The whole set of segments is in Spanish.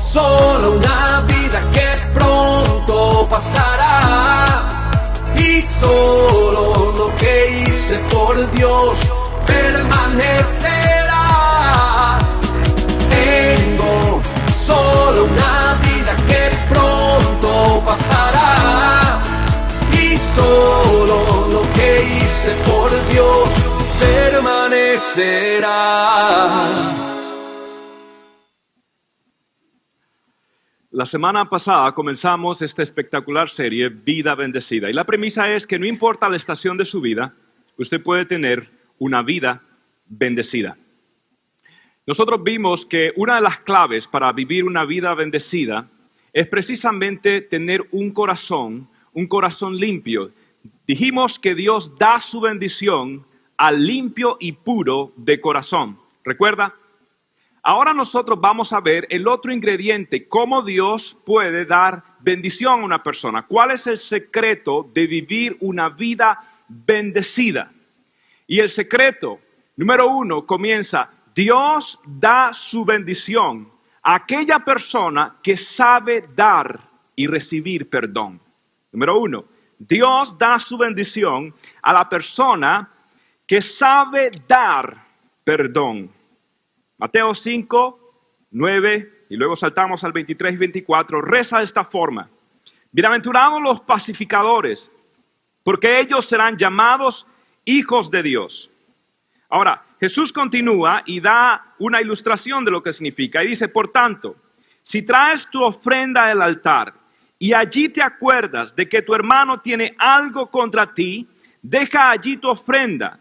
solo una vida que pronto pasará, y solo lo que hice por Dios permanecerá. Tengo solo una vida que pronto pasará, y solo lo que hice por Dios permanecerá. La semana pasada comenzamos esta espectacular serie Vida Bendecida, y la premisa es que no importa la estación de su vida, usted puede tener una vida bendecida. Nosotros vimos que una de las claves para vivir una vida bendecida es precisamente tener un corazón limpio. Dijimos que Dios da su bendición al limpio y puro de corazón. ¿Recuerda? Ahora nosotros vamos a ver el otro ingrediente, cómo Dios puede dar bendición a una persona. ¿Cuál es el secreto de vivir una vida bendecida? Y el secreto, número 1, comienza: Dios da su bendición a aquella persona que sabe dar y recibir perdón. Número 1, Dios da su bendición a la persona que sabe dar perdón. Mateo 5, 9, y luego saltamos al 23 y 24, reza de esta forma: bienaventurados los pacificadores, porque ellos serán llamados hijos de Dios. Ahora, Jesús continúa y da una ilustración de lo que significa, y dice: por tanto, si traes tu ofrenda al altar, y allí te acuerdas de que tu hermano tiene algo contra ti, deja allí tu ofrenda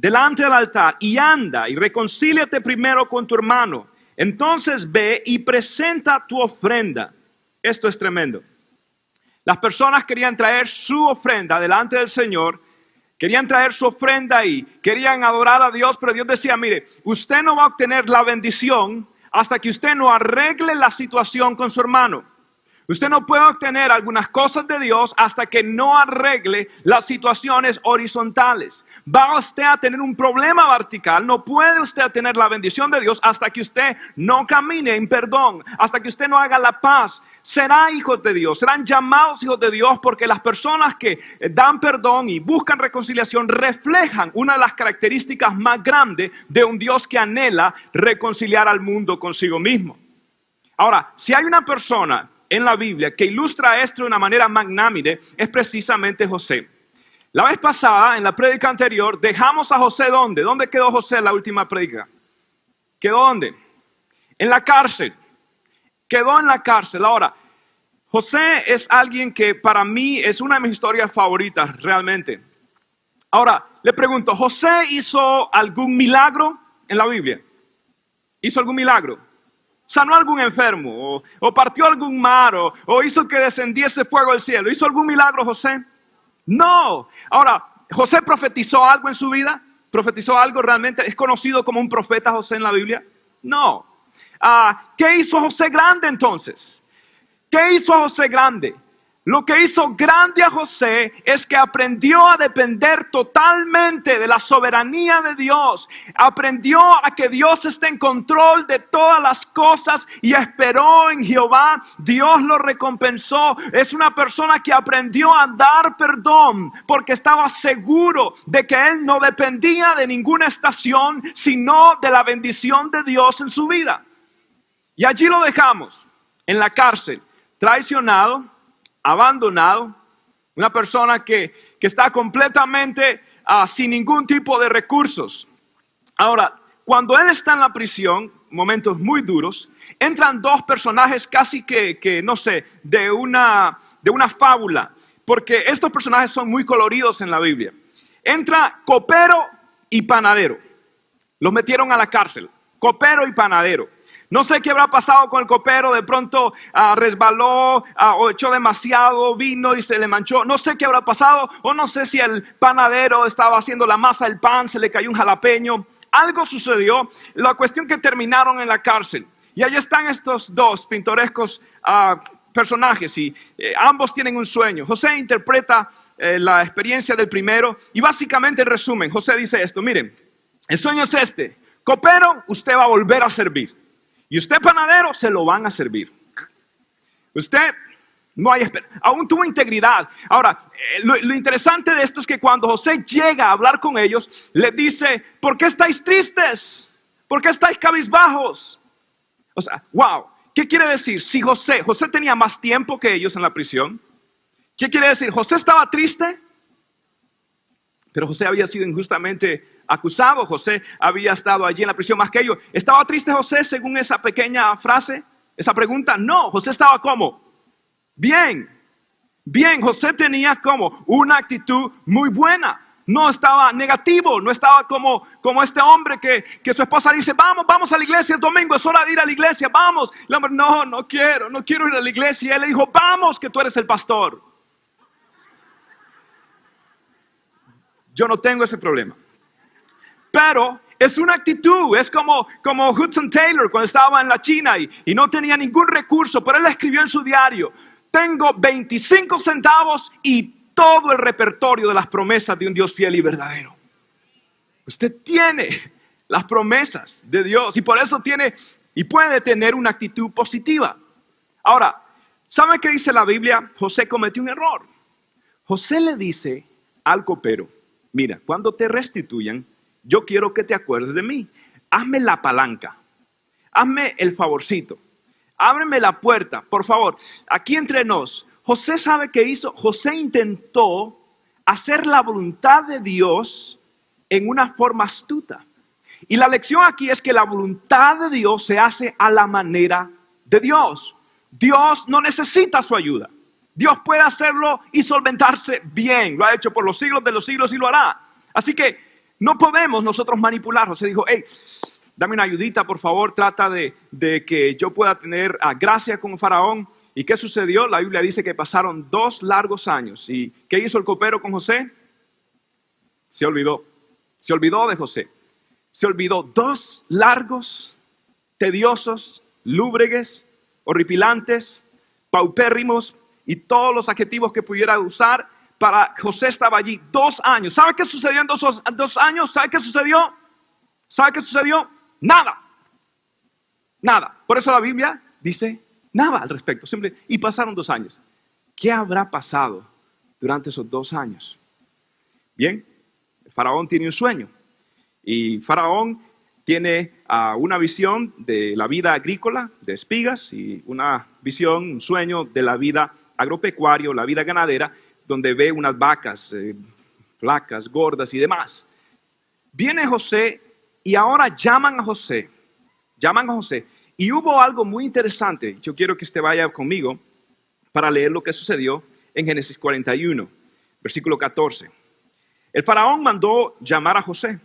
delante del altar y anda y reconcíliate primero con tu hermano. Entonces ve y presenta tu ofrenda. Esto es tremendo. Las personas querían traer su ofrenda delante del Señor, querían traer su ofrenda y querían adorar a Dios, pero Dios decía: mire, usted no va a obtener la bendición hasta que usted no arregle la situación con su hermano. Usted no puede obtener algunas cosas de Dios hasta que no arregle las situaciones horizontales. Va usted a tener un problema vertical. No puede usted tener la bendición de Dios hasta que usted no camine en perdón, hasta que usted no haga la paz. Será hijos de Dios, serán llamados hijos de Dios, porque las personas que dan perdón y buscan reconciliación reflejan una de las características más grandes de un Dios que anhela reconciliar al mundo consigo mismo. Ahora, si hay una persona en la Biblia que ilustra esto de una manera magnánime, es precisamente José. La vez pasada, en la prédica anterior, dejamos a José ¿dónde? ¿Dónde quedó José en la última prédica? ¿Quedó dónde? En la cárcel. Quedó en la cárcel. Ahora, José es alguien que para mí es una de mis historias favoritas, realmente. Ahora, le pregunto, ¿José hizo algún milagro en la Biblia? ¿Hizo algún milagro? ¿Sanó a algún enfermo? ¿O partió algún mar? ¿O hizo que descendiese fuego del cielo? ¿Hizo algún milagro José? No. Ahora, ¿José profetizó algo en su vida? ¿Profetizó algo realmente? ¿Es conocido como un profeta José en la Biblia? No. ¿Qué hizo José grande entonces? ¿Qué hizo José grande? Lo que hizo grande a José es que aprendió a depender totalmente de la soberanía de Dios. Aprendió a que Dios está en control de todas las cosas y esperó en Jehová. Dios lo recompensó. Es una persona que aprendió a dar perdón porque estaba seguro de que él no dependía de ninguna estación, sino de la bendición de Dios en su vida. Y allí lo dejamos, en la cárcel, traicionado, abandonado, una persona que está completamente sin ningún tipo de recursos. Ahora, cuando él está en la prisión, momentos muy duros, entran dos personajes casi que no sé, de una fábula, porque estos personajes son muy coloridos en la Biblia. Entra copero y panadero, los metieron a la cárcel, copero y panadero. No sé qué habrá pasado con el copero, de pronto resbaló o echó demasiado vino y se le manchó. No sé qué habrá pasado, o no sé si el panadero estaba haciendo la masa del pan, se le cayó un jalapeño. Algo sucedió, la cuestión que terminaron en la cárcel. Y allí están estos dos pintorescos personajes y ambos tienen un sueño. José interpreta la experiencia del primero y básicamente en resumen, José dice esto: miren, el sueño es este: copero, usted va a volver a servir. Y usted panadero, se lo van a servir. Usted no hay esperanza. Aún tuvo integridad. Ahora, lo interesante de esto es que cuando José llega a hablar con ellos, les dice, ¿por qué estáis tristes? ¿Por qué estáis cabizbajos? O sea, wow. ¿Qué quiere decir? Si José tenía más tiempo que ellos en la prisión. ¿Qué quiere decir? ¿José estaba triste? Pero José había sido injustamente acusado. José había estado allí en la prisión más que ellos. ¿Estaba triste José según esa pequeña frase? Esa pregunta. No, José estaba ¿cómo? Bien. José tenía como una actitud muy buena. No estaba negativo, no estaba como este hombre que su esposa dice, vamos a la iglesia el domingo, es hora de ir a la iglesia, vamos. El hombre, no quiero ir a la iglesia. Y él le dijo, vamos, que tú eres el pastor. Yo no tengo ese problema. Pero es una actitud, es como Hudson Taylor cuando estaba en la China y no tenía ningún recurso, pero él escribió en su diario, tengo 25 centavos y todo el repertorio de las promesas de un Dios fiel y verdadero. Usted tiene las promesas de Dios y por eso tiene y puede tener una actitud positiva. Ahora, ¿sabe qué dice la Biblia? José cometió un error. José le dice al copero, mira, cuando te restituyan, yo quiero que te acuerdes de mí. Hazme la palanca, hazme el favorcito, ábreme la puerta, por favor. Aquí entre nos, José sabe qué hizo. José intentó hacer la voluntad de Dios en una forma astuta. Y la lección aquí es que la voluntad de Dios se hace a la manera de Dios. Dios no necesita su ayuda. Dios puede hacerlo y solventarse bien. Lo ha hecho por los siglos de los siglos y lo hará. Así que no podemos nosotros manipular. José dijo, hey, dame una ayudita, por favor. Trata de que yo pueda tener gracia con Faraón. ¿Y qué sucedió? La Biblia dice que pasaron 2 largos años. ¿Y qué hizo el copero con José? Se olvidó de José. Se olvidó 2 largos, tediosos, lúbregues, horripilantes, paupérrimos y todos los adjetivos que pudiera usar. Para José estaba allí 2 años. ¿Sabe qué sucedió en 2 años? ¿Sabe qué sucedió? Nada. Por eso la Biblia dice nada al respecto. Y pasaron 2 años. ¿Qué habrá pasado durante esos 2 años? Bien, el faraón tiene un sueño. Y Faraón tiene una visión de la vida agrícola, de espigas, y una visión, un sueño de la vida agropecuaria, la vida ganadera, donde ve unas vacas flacas, gordas y demás. Viene José y ahora llaman a José. Y hubo algo muy interesante. Yo quiero que usted vaya conmigo para leer lo que sucedió en Génesis 41, versículo 14. El faraón mandó llamar a José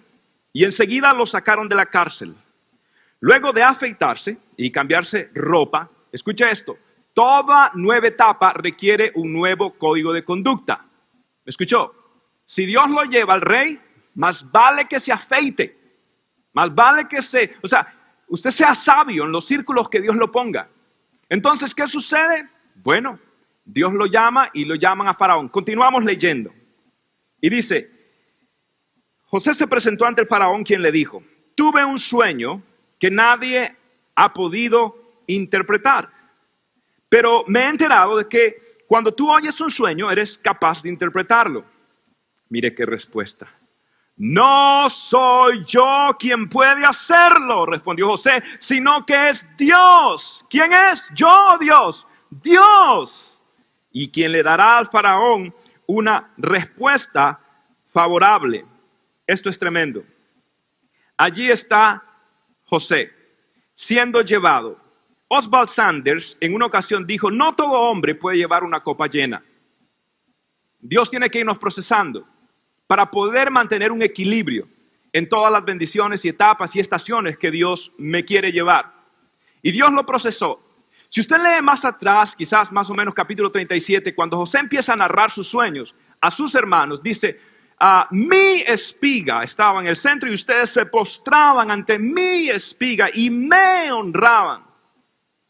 y enseguida lo sacaron de la cárcel. Luego de afeitarse y cambiarse ropa, escucha esto, toda nueva etapa requiere un nuevo código de conducta. ¿Me escuchó? Si Dios lo lleva al rey, más vale que se afeite. Más vale que usted sea sabio en los círculos que Dios lo ponga. Entonces, ¿qué sucede? Bueno, Dios lo llama y lo llaman a Faraón. Continuamos leyendo. Y dice, José se presentó ante el Faraón, quien le dijo, tuve un sueño que nadie ha podido interpretar. Pero me he enterado de que cuando tú oyes un sueño, eres capaz de interpretarlo. Mire qué respuesta. No soy yo quien puede hacerlo, respondió José, sino que es Dios. ¿Quién es? Yo, Dios. Dios. Y quien le dará al faraón una respuesta favorable. Esto es tremendo. Allí está José siendo llevado. Oswald Sanders en una ocasión dijo, no todo hombre puede llevar una copa llena. Dios tiene que irnos procesando para poder mantener un equilibrio en todas las bendiciones y etapas y estaciones que Dios me quiere llevar. Y Dios lo procesó. Si usted lee más atrás, quizás más o menos capítulo 37, cuando José empieza a narrar sus sueños a sus hermanos, dice, mi espiga estaba en el centro y ustedes se postraban ante mi espiga y me honraban.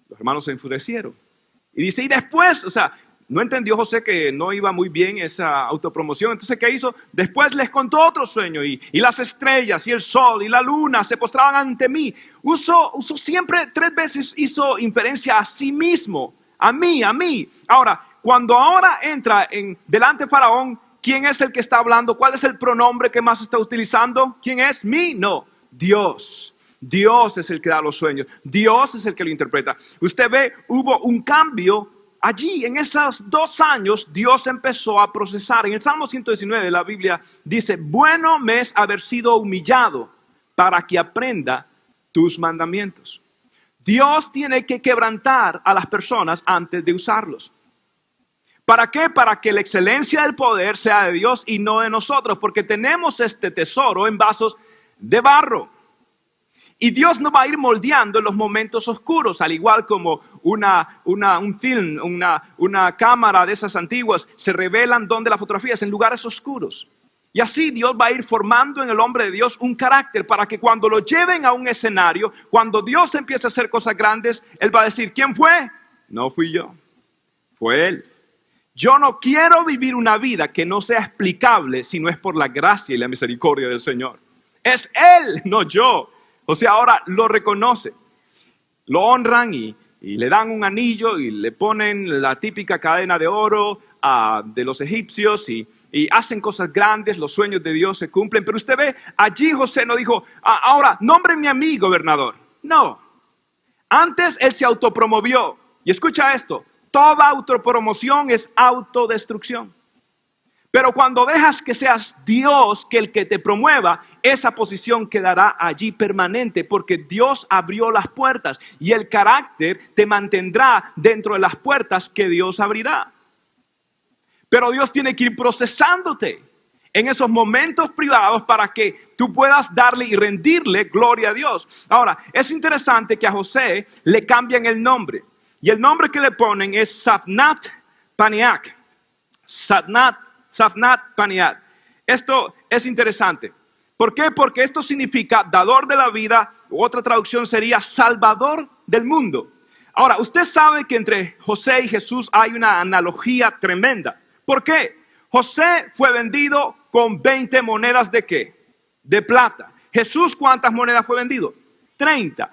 Los hermanos se enfurecieron. Y dice, y después, no entendió José que no iba muy bien esa autopromoción. Entonces, ¿qué hizo? Después les contó otro sueño y las estrellas y el sol y la luna se postraban ante mí. Usó siempre 3 veces, hizo inferencia a sí mismo a mí, a mí. Ahora, cuando ahora entra delante de Faraón, ¿quién es el que está hablando? ¿Cuál es el pronombre que más está utilizando? ¿Quién es? ¿Mí? No, Dios. Dios es el que da los sueños. Dios es el que lo interpreta. Usted ve, hubo un cambio allí. En esos 2 años, Dios empezó a procesar. En el Salmo 119, la Biblia dice, bueno me es haber sido humillado para que aprenda tus mandamientos. Dios tiene que quebrantar a las personas antes de usarlos. ¿Para qué? Para que la excelencia del poder sea de Dios y no de nosotros, porque tenemos este tesoro en vasos de barro. Y Dios nos va a ir moldeando en los momentos oscuros, al igual como un film, una cámara de esas antiguas, se revelan donde las fotografías, en lugares oscuros. Y así Dios va a ir formando en el hombre de Dios un carácter para que cuando lo lleven a un escenario, cuando Dios empiece a hacer cosas grandes, Él va a decir, ¿quién fue? No fui yo, fue Él. Yo no quiero vivir una vida que no sea explicable si no es por la gracia y la misericordia del Señor. Es Él, no yo. O sea, ahora lo reconoce. Lo honran y le dan un anillo y le ponen la típica cadena de oro de los egipcios y hacen cosas grandes, los sueños de Dios se cumplen. Pero usted ve, allí José no dijo, ahora, nómbreme a mí gobernador. No. Antes él se autopromovió. Y escucha esto, toda autopromoción es autodestrucción. Pero cuando dejas que seas Dios que el que te promueva, esa posición quedará allí permanente porque Dios abrió las puertas y el carácter te mantendrá dentro de las puertas que Dios abrirá. Pero Dios tiene que ir procesándote en esos momentos privados para que tú puedas darle y rendirle gloria a Dios. Ahora, es interesante que a José le cambian el nombre. Y el nombre que le ponen es Safnat Paneah. Safnat Paneah. Esto es interesante. ¿Por qué? Porque esto significa dador de la vida. Otra traducción sería salvador del mundo. Ahora, usted sabe que entre José y Jesús hay una analogía tremenda. ¿Por qué? José fue vendido con 20 monedas ¿de qué? De plata. Jesús, ¿cuántas monedas fue vendido? 30.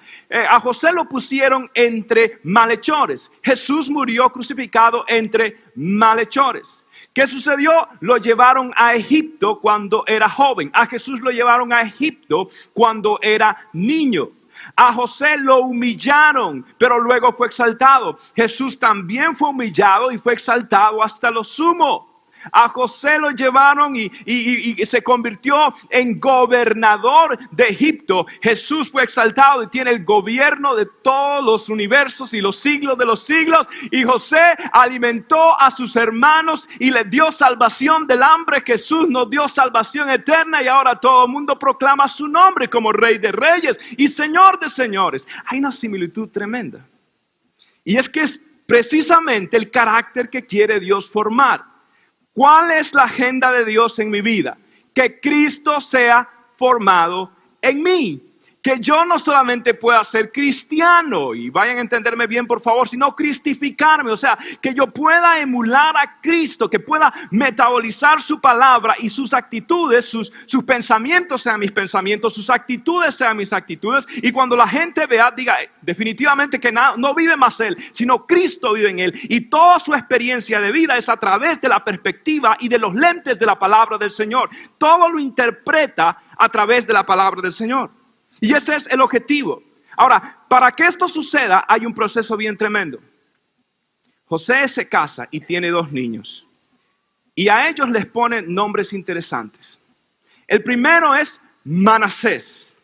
A José lo pusieron entre malhechores. Jesús murió crucificado entre malhechores. ¿Qué sucedió? Lo llevaron a Egipto cuando era joven. A Jesús lo llevaron a Egipto cuando era niño. A José lo humillaron, pero luego fue exaltado. Jesús también fue humillado y fue exaltado hasta lo sumo. A José lo llevaron y se convirtió en gobernador de Egipto. Jesús fue exaltado y tiene el gobierno de todos los universos y los siglos de los siglos. Y José alimentó a sus hermanos y les dio salvación del hambre. Jesús nos dio salvación eterna y ahora todo el mundo proclama su nombre como Rey de Reyes y Señor de Señores. Hay una similitud tremenda. Y es que es precisamente el carácter que quiere Dios formar. ¿Cuál es la agenda de Dios en mi vida? Que Cristo sea formado en mí. Que yo no solamente pueda ser cristiano, y vayan a entenderme bien por favor, sino cristificarme. O sea, que yo pueda emular a Cristo, que pueda metabolizar su palabra y sus actitudes, sus pensamientos sean mis pensamientos, sus actitudes sean mis actitudes. Y cuando la gente vea, diga definitivamente que no vive más él, sino Cristo vive en él. Y toda su experiencia de vida es a través de la perspectiva y de los lentes de la palabra del Señor. Todo lo interpreta a través de la palabra del Señor. Y ese es el objetivo. Ahora, para que esto suceda, hay un proceso bien tremendo. José se casa y tiene 2 niños. Y a ellos les ponen nombres interesantes. El primero es Manasés.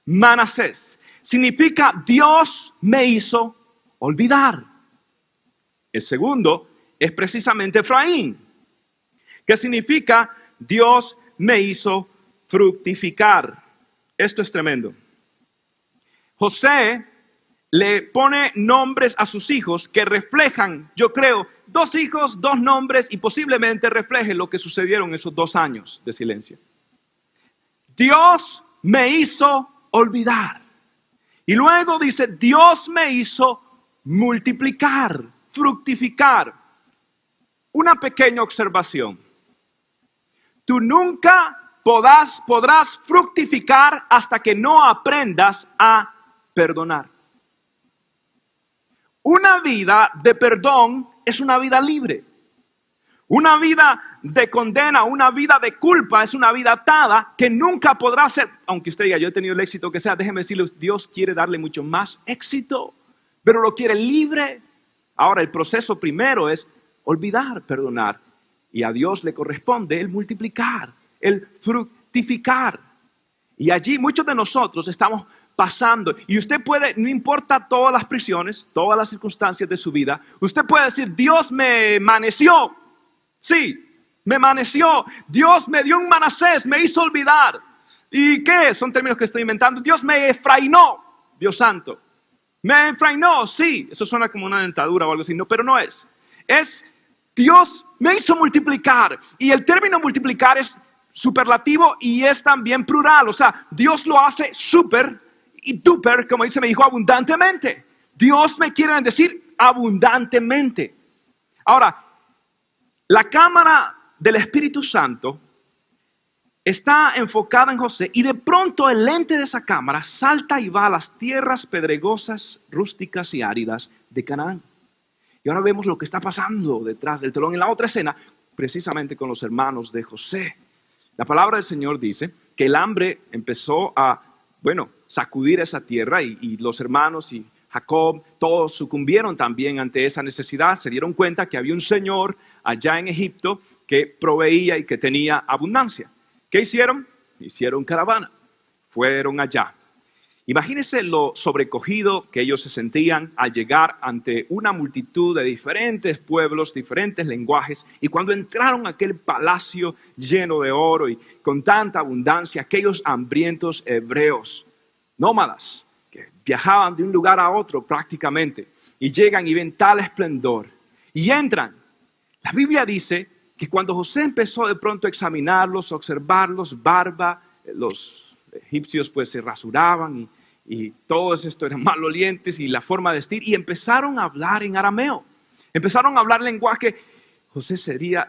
Manasés significa Dios me hizo olvidar. El segundo es precisamente Efraín, que significa Dios me hizo fructificar. Esto es tremendo. José le pone nombres a sus hijos que reflejan, yo creo, 2 hijos, 2 nombres y posiblemente reflejen lo que sucedieron esos 2 años de silencio. Dios me hizo olvidar. Y luego dice, Dios me hizo multiplicar, fructificar. Una pequeña observación. Tú nunca podrás fructificar hasta que no aprendas a perdonar. Una una vida de perdón es una vida libre. Una vida de condena, una vida de culpa es una vida atada que nunca podrá ser, aunque usted diga, yo he tenido el éxito que sea, déjeme decirle, Dios quiere darle mucho más éxito, pero lo quiere libre. Ahora, el proceso primero es olvidar, perdonar, y a Dios le corresponde el multiplicar, el fructificar. Y allí muchos de nosotros estamos pasando, y usted puede, no importa todas las prisiones, todas las circunstancias de su vida, usted puede decir, Dios me maneció. Sí, me maneció, Dios me dio un Manasés, me hizo olvidar. ¿Y qué? Son términos que estoy inventando. Dios me efrainó, Dios santo. Me efrainó, sí, eso suena como una dentadura o algo así, no, pero no es. Es Dios me hizo multiplicar. Y el término multiplicar es superlativo y es también plural. O sea, Dios lo hace súper y duper, como dice, me dijo abundantemente. Dios me quiere bendecir abundantemente. Ahora, la cámara del Espíritu Santo está enfocada en José y de pronto el lente de esa cámara salta y va a las tierras pedregosas, rústicas y áridas de Canaán. Y ahora vemos lo que está pasando detrás del telón en la otra escena, precisamente con los hermanos de José. La palabra del Señor dice que el hambre empezó a, sacudir esa tierra y los hermanos y Jacob, todos sucumbieron también ante esa necesidad, se dieron cuenta que había un Señor allá en Egipto que proveía y que tenía abundancia. ¿Qué hicieron? Hicieron caravana, fueron allá. Imagínense lo sobrecogido que ellos se sentían al llegar ante una multitud de diferentes pueblos, diferentes lenguajes, y cuando entraron a aquel palacio lleno de oro y con tanta abundancia, aquellos hambrientos hebreos, nómadas, que viajaban de un lugar a otro prácticamente, y llegan y ven tal esplendor, y entran. La Biblia dice que cuando José empezó de pronto a examinarlos, a observarlos, barba, los egipcios pues se rasuraban y todos estos eran malolientes y la forma de vestir, y empezaron a hablar en arameo, empezaron a hablar lenguaje. José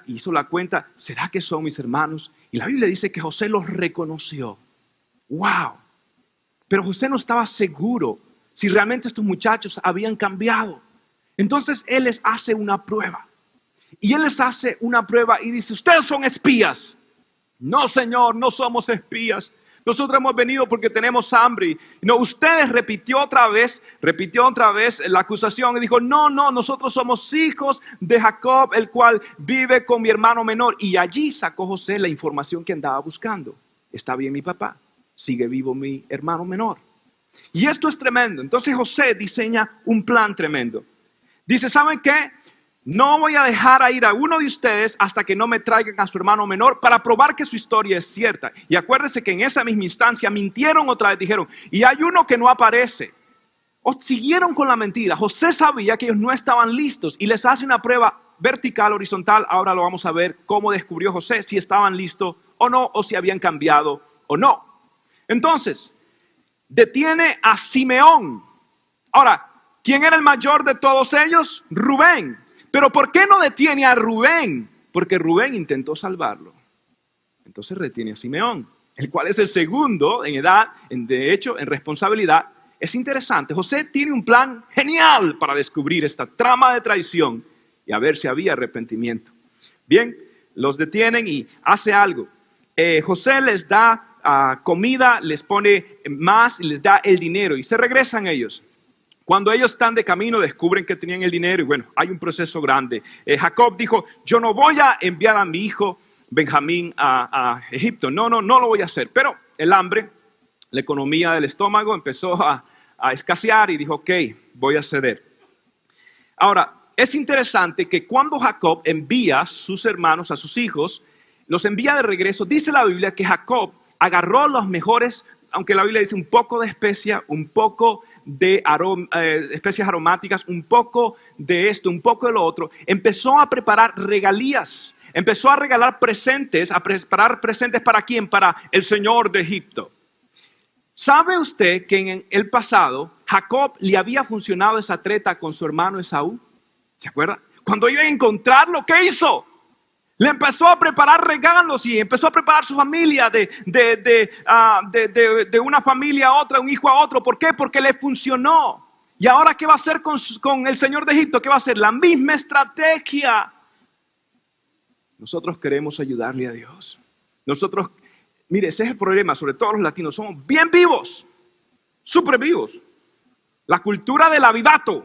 hizo la cuenta, ¿será que son mis hermanos? Y la Biblia dice que José los reconoció. ¡Wow! Pero José no estaba seguro si realmente estos muchachos habían cambiado. Entonces él les hace una prueba. Y él les hace una prueba y dice, ustedes son espías. No, Señor, no somos espías. Nosotros hemos venido porque tenemos hambre. No, ustedes repitió otra vez la acusación y dijo, no, nosotros somos hijos de Jacob, el cual vive con mi hermano menor. Y allí sacó José la información que andaba buscando. Está bien mi papá, sigue vivo mi hermano menor. Y esto es tremendo. Entonces José diseña un plan tremendo. Dice, ¿saben qué? No voy a dejar ir a uno de ustedes hasta que no me traigan a su hermano menor para probar que su historia es cierta. Y acuérdense que en esa misma instancia mintieron otra vez, dijeron, y hay uno que no aparece. O siguieron con la mentira. José sabía que ellos no estaban listos y les hace una prueba vertical, horizontal. Ahora lo vamos a ver cómo descubrió José si estaban listos o no, o si habían cambiado o no. Entonces, detiene a Simeón. Ahora, ¿quién era el mayor de todos ellos? Rubén. Pero ¿por qué no detiene a Rubén? Porque Rubén intentó salvarlo. Entonces retiene a Simeón, el cual es el segundo en edad, de hecho, en responsabilidad. Es interesante, José tiene un plan genial para descubrir esta trama de traición y a ver si había arrepentimiento. Bien, los detienen y hace algo. José les da comida, les pone más y les da el dinero y se regresan ellos. Cuando ellos están de camino descubren que tenían el dinero y bueno, hay un proceso grande. Jacob dijo, yo no voy a enviar a mi hijo Benjamín a Egipto. No lo voy a hacer. Pero el hambre, la economía del estómago empezó a escasear y dijo, ok, voy a ceder. Ahora, es interesante que cuando Jacob envía a sus hermanos, a sus hijos, los envía de regreso, dice la Biblia que Jacob agarró los mejores, aunque la Biblia dice un poco de especia, un poco de especias aromáticas, un poco de esto, un poco de lo otro, empezó a preparar regalías, empezó a regalar presentes, a preparar presentes ¿para quién? Para el Señor de Egipto. ¿Sabe usted que en el pasado Jacob le había funcionado esa treta con su hermano Esaú? ¿Se acuerda? Cuando iba a encontrarlo, ¿qué hizo? Le empezó a preparar regalos y empezó a preparar su familia de una familia a otra, un hijo a otro. ¿Por qué? Porque le funcionó. ¿Y ahora qué va a hacer con el señor de Egipto? ¿Qué va a hacer? La misma estrategia. Nosotros queremos ayudarle a Dios. Nosotros, mire, ese es el problema, sobre todo los latinos, somos bien vivos, súper vivos. La cultura del avivato.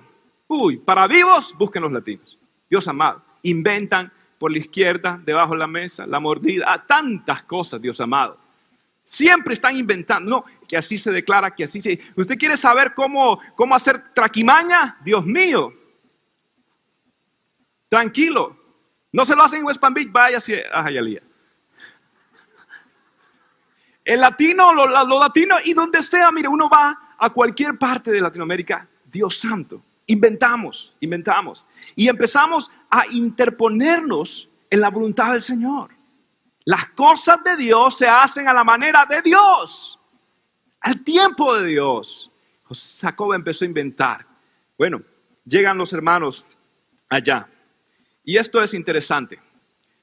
Para vivos, busquen los latinos. Dios amado, inventan por la izquierda, debajo de la mesa, la mordida, tantas cosas, Dios amado. Siempre están inventando, no, que así se declara, que así se... ¿Usted quiere saber cómo hacer traquimaña? Dios mío. Tranquilo. No se lo hacen en West Palm Beach, váyase a Hialeah. El latino, los latinos y donde sea, mire, uno va a cualquier parte de Latinoamérica, Dios santo, inventamos. Y empezamos a interponernos en la voluntad del Señor. Las cosas de Dios se hacen a la manera de Dios, al tiempo de Dios. Jacob empezó a inventar. Bueno, llegan los hermanos allá. Y esto es interesante.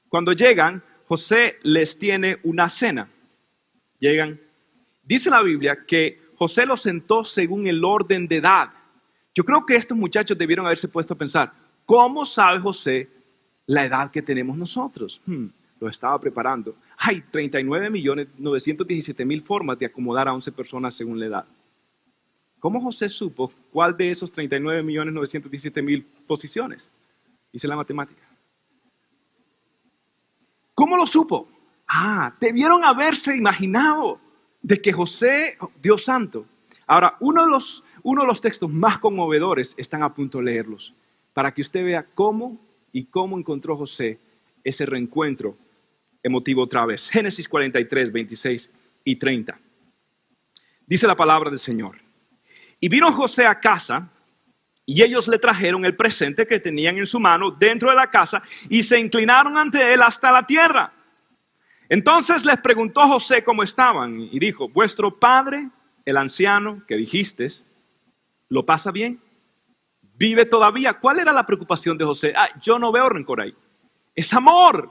Cuando llegan, José les tiene una cena. Llegan. Dice la Biblia que José los sentó según el orden de edad. Yo creo que estos muchachos debieron haberse puesto a pensar, ¿cómo sabe José la edad que tenemos nosotros? Lo estaba preparando. Hay 39.917.000 formas de acomodar a 11 personas según la edad. ¿Cómo José supo cuál de esos 39.917.000 posiciones? Hice la matemática. ¿Cómo lo supo? Debieron haberse imaginado de que José, Dios santo. Ahora, uno de los textos más conmovedores están a punto de leerlos, para que usted vea cómo encontró José ese reencuentro emotivo otra vez. Génesis 43, 26 y 30. Dice la palabra del Señor. Y vino José a casa, y ellos le trajeron el presente que tenían en su mano dentro de la casa, y se inclinaron ante él hasta la tierra. Entonces les preguntó José cómo estaban, y dijo, vuestro padre, el anciano que dijisteis, ¿lo pasa bien? ¿Vive todavía? ¿Cuál era la preocupación de José? Yo no veo rencor ahí. Es amor.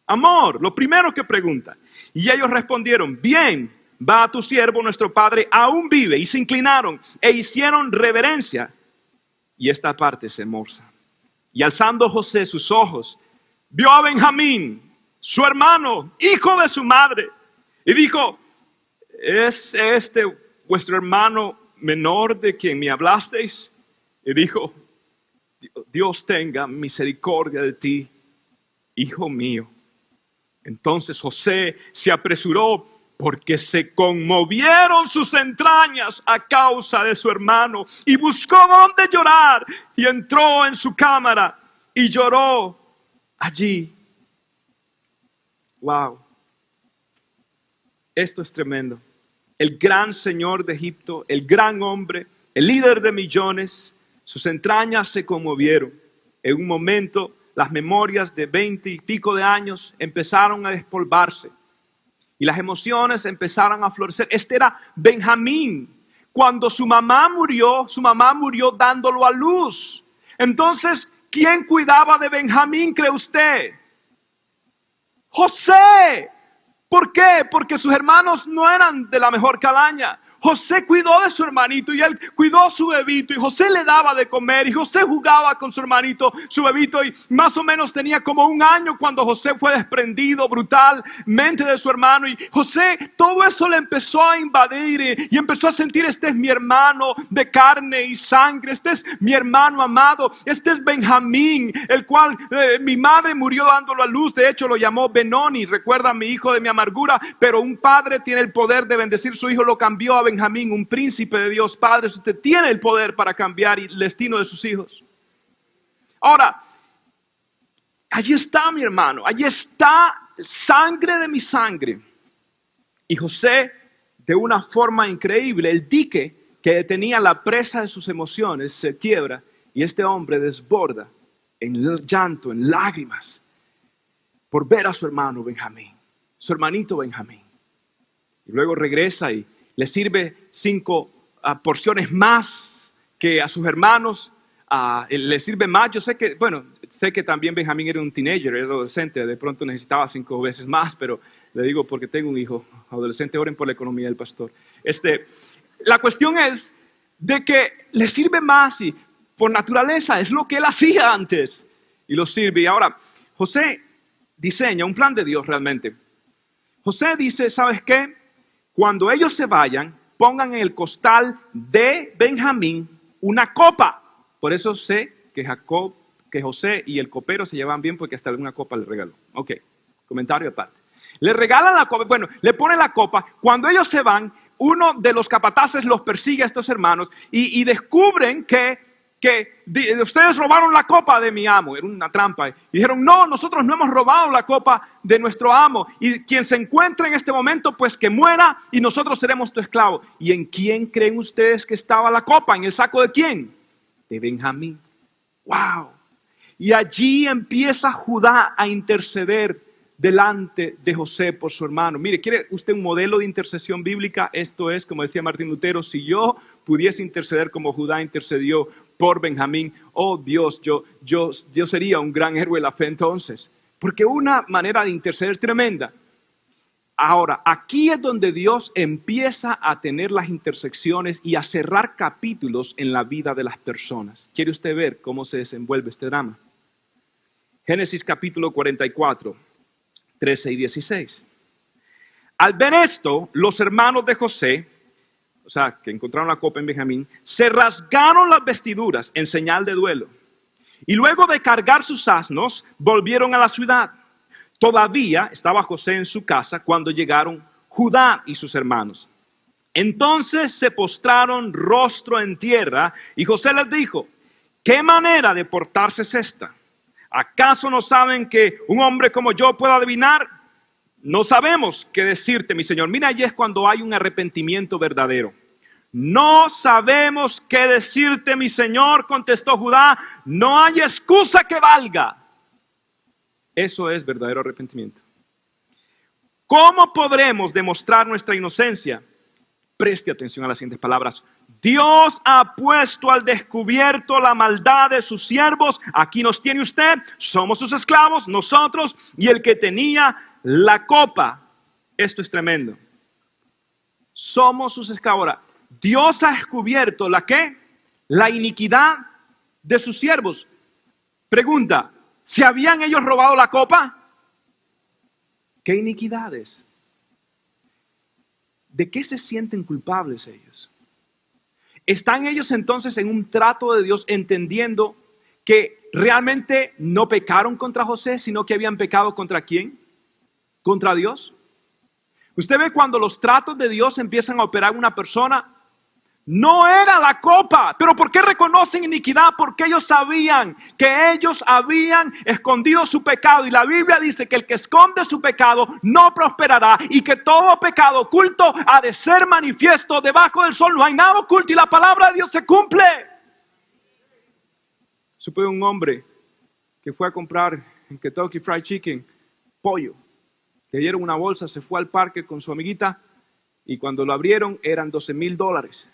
Amor, lo primero que pregunta. Y ellos respondieron, bien, va a tu siervo, nuestro padre aún vive. Y se inclinaron e hicieron reverencia. Y esta parte es hermosa. Y alzando José sus ojos, vio a Benjamín, su hermano, hijo de su madre. Y dijo, ¿es este vuestro hermano menor de quien me hablasteis? Y dijo, Dios tenga misericordia de ti, hijo mío. Entonces José se apresuró porque se conmovieron sus entrañas a causa de su hermano y buscó dónde llorar y entró en su cámara y lloró allí. Wow. Esto es tremendo. El gran señor de Egipto, el gran hombre, el líder de millones, sus entrañas se conmovieron. En un momento, las memorias de 20 y pico de años empezaron a despolvarse. Y las emociones empezaron a florecer. Este era Benjamín. Cuando su mamá murió dándolo a luz. Entonces, ¿quién cuidaba de Benjamín, cree usted? José. ¿Por qué? Porque sus hermanos no eran de la mejor calaña. José cuidó de su hermanito y él cuidó a su bebito y José le daba de comer y José jugaba con su hermanito, su bebito, y más o menos tenía como 1 año cuando José fue desprendido brutalmente de su hermano, y José todo eso le empezó a invadir y empezó a sentir, este es mi hermano de carne y sangre, este es mi hermano amado, este es Benjamín, el cual mi madre murió dándolo a luz, de hecho lo llamó Benoni, recuerda a mi hijo de mi amargura, pero un padre tiene el poder de bendecir su hijo, lo cambió a Benjamín, un príncipe de Dios. Padre, usted tiene el poder para cambiar el destino de sus hijos. Ahora, allí está mi hermano, allí está sangre de mi sangre. Y José, de una forma increíble, el dique que detenía la presa de sus emociones se quiebra y este hombre desborda en llanto, en lágrimas, por ver a su hermano Benjamín, su hermanito Benjamín. Y luego regresa y le sirve 5 porciones más que a sus hermanos, le sirve más. Yo sé que también Benjamín era un teenager, era adolescente, de pronto necesitaba 5 veces más, pero le digo porque tengo un hijo adolescente, oren por la economía del pastor. La cuestión es de que le sirve más y por naturaleza es lo que él hacía antes y lo sirve. Y ahora, José diseña un plan de Dios realmente. José dice, ¿sabes qué? Cuando ellos se vayan, pongan en el costal de Benjamín una copa. Por eso sé que José y el copero se llevan bien porque hasta una copa le regaló. Ok, comentario aparte. Le regalan la copa, bueno, le ponen la copa. Cuando ellos se van, uno de los capataces los persigue a estos hermanos y descubren que ustedes robaron la copa de mi amo. Era una trampa. Y dijeron, no, nosotros no hemos robado la copa de nuestro amo. Y quien se encuentre en este momento, pues que muera y nosotros seremos tu esclavo. ¿Y en quién creen ustedes que estaba la copa? ¿En el saco de quién? De Benjamín. ¡Wow! Y allí empieza Judá a interceder delante de José por su hermano. Mire, ¿quiere usted un modelo de intercesión bíblica? Esto es, como decía Martín Lutero, si yo pudiese interceder como Judá intercedió por Benjamín, oh Dios, yo sería un gran héroe de la fe entonces. Porque una manera de interceder es tremenda. Ahora, aquí es donde Dios empieza a tener las intersecciones y a cerrar capítulos en la vida de las personas. ¿Quiere usted ver cómo se desenvuelve este drama? Génesis capítulo 44. 13 y 16. Al ver esto, los hermanos de José, o sea, que encontraron la copa en Benjamín, se rasgaron las vestiduras en señal de duelo. Y luego de cargar sus asnos, volvieron a la ciudad. Todavía estaba José en su casa cuando llegaron Judá y sus hermanos. Entonces se postraron rostro en tierra y José les dijo, ¿qué manera de portarse es esta? ¿Acaso no saben que un hombre como yo pueda adivinar? No sabemos qué decirte, mi señor. Mira, allí es cuando hay un arrepentimiento verdadero. No sabemos qué decirte, mi señor, contestó Judá. No hay excusa que valga. Eso es verdadero arrepentimiento. ¿Cómo podremos demostrar nuestra inocencia? Preste atención a las siguientes palabras. Dios ha puesto al descubierto la maldad de sus siervos. Aquí nos tiene usted, somos sus esclavos, nosotros y el que tenía la copa. Esto es tremendo. Somos sus esclavos. Ahora, Dios ha descubierto ¿la qué? La iniquidad de sus siervos. Pregunta, ¿se habían ellos robado la copa? ¿Qué iniquidades? ¿De qué se sienten culpables ellos? ¿Están ellos entonces en un trato de Dios entendiendo que realmente no pecaron contra José, sino que habían pecado contra quién? ¿Contra Dios? Usted ve cuando los tratos de Dios empiezan a operar en una persona, no era la copa, pero ¿por qué reconocen iniquidad? Porque ellos sabían que ellos habían escondido su pecado y la Biblia dice que el que esconde su pecado no prosperará y que todo pecado oculto ha de ser manifiesto debajo del sol. No hay nada oculto y la palabra de Dios se cumple. Supe de un hombre que fue a comprar en Kentucky Fried Chicken pollo. Le dieron una bolsa, se fue al parque con su amiguita y cuando lo abrieron eran $12,000.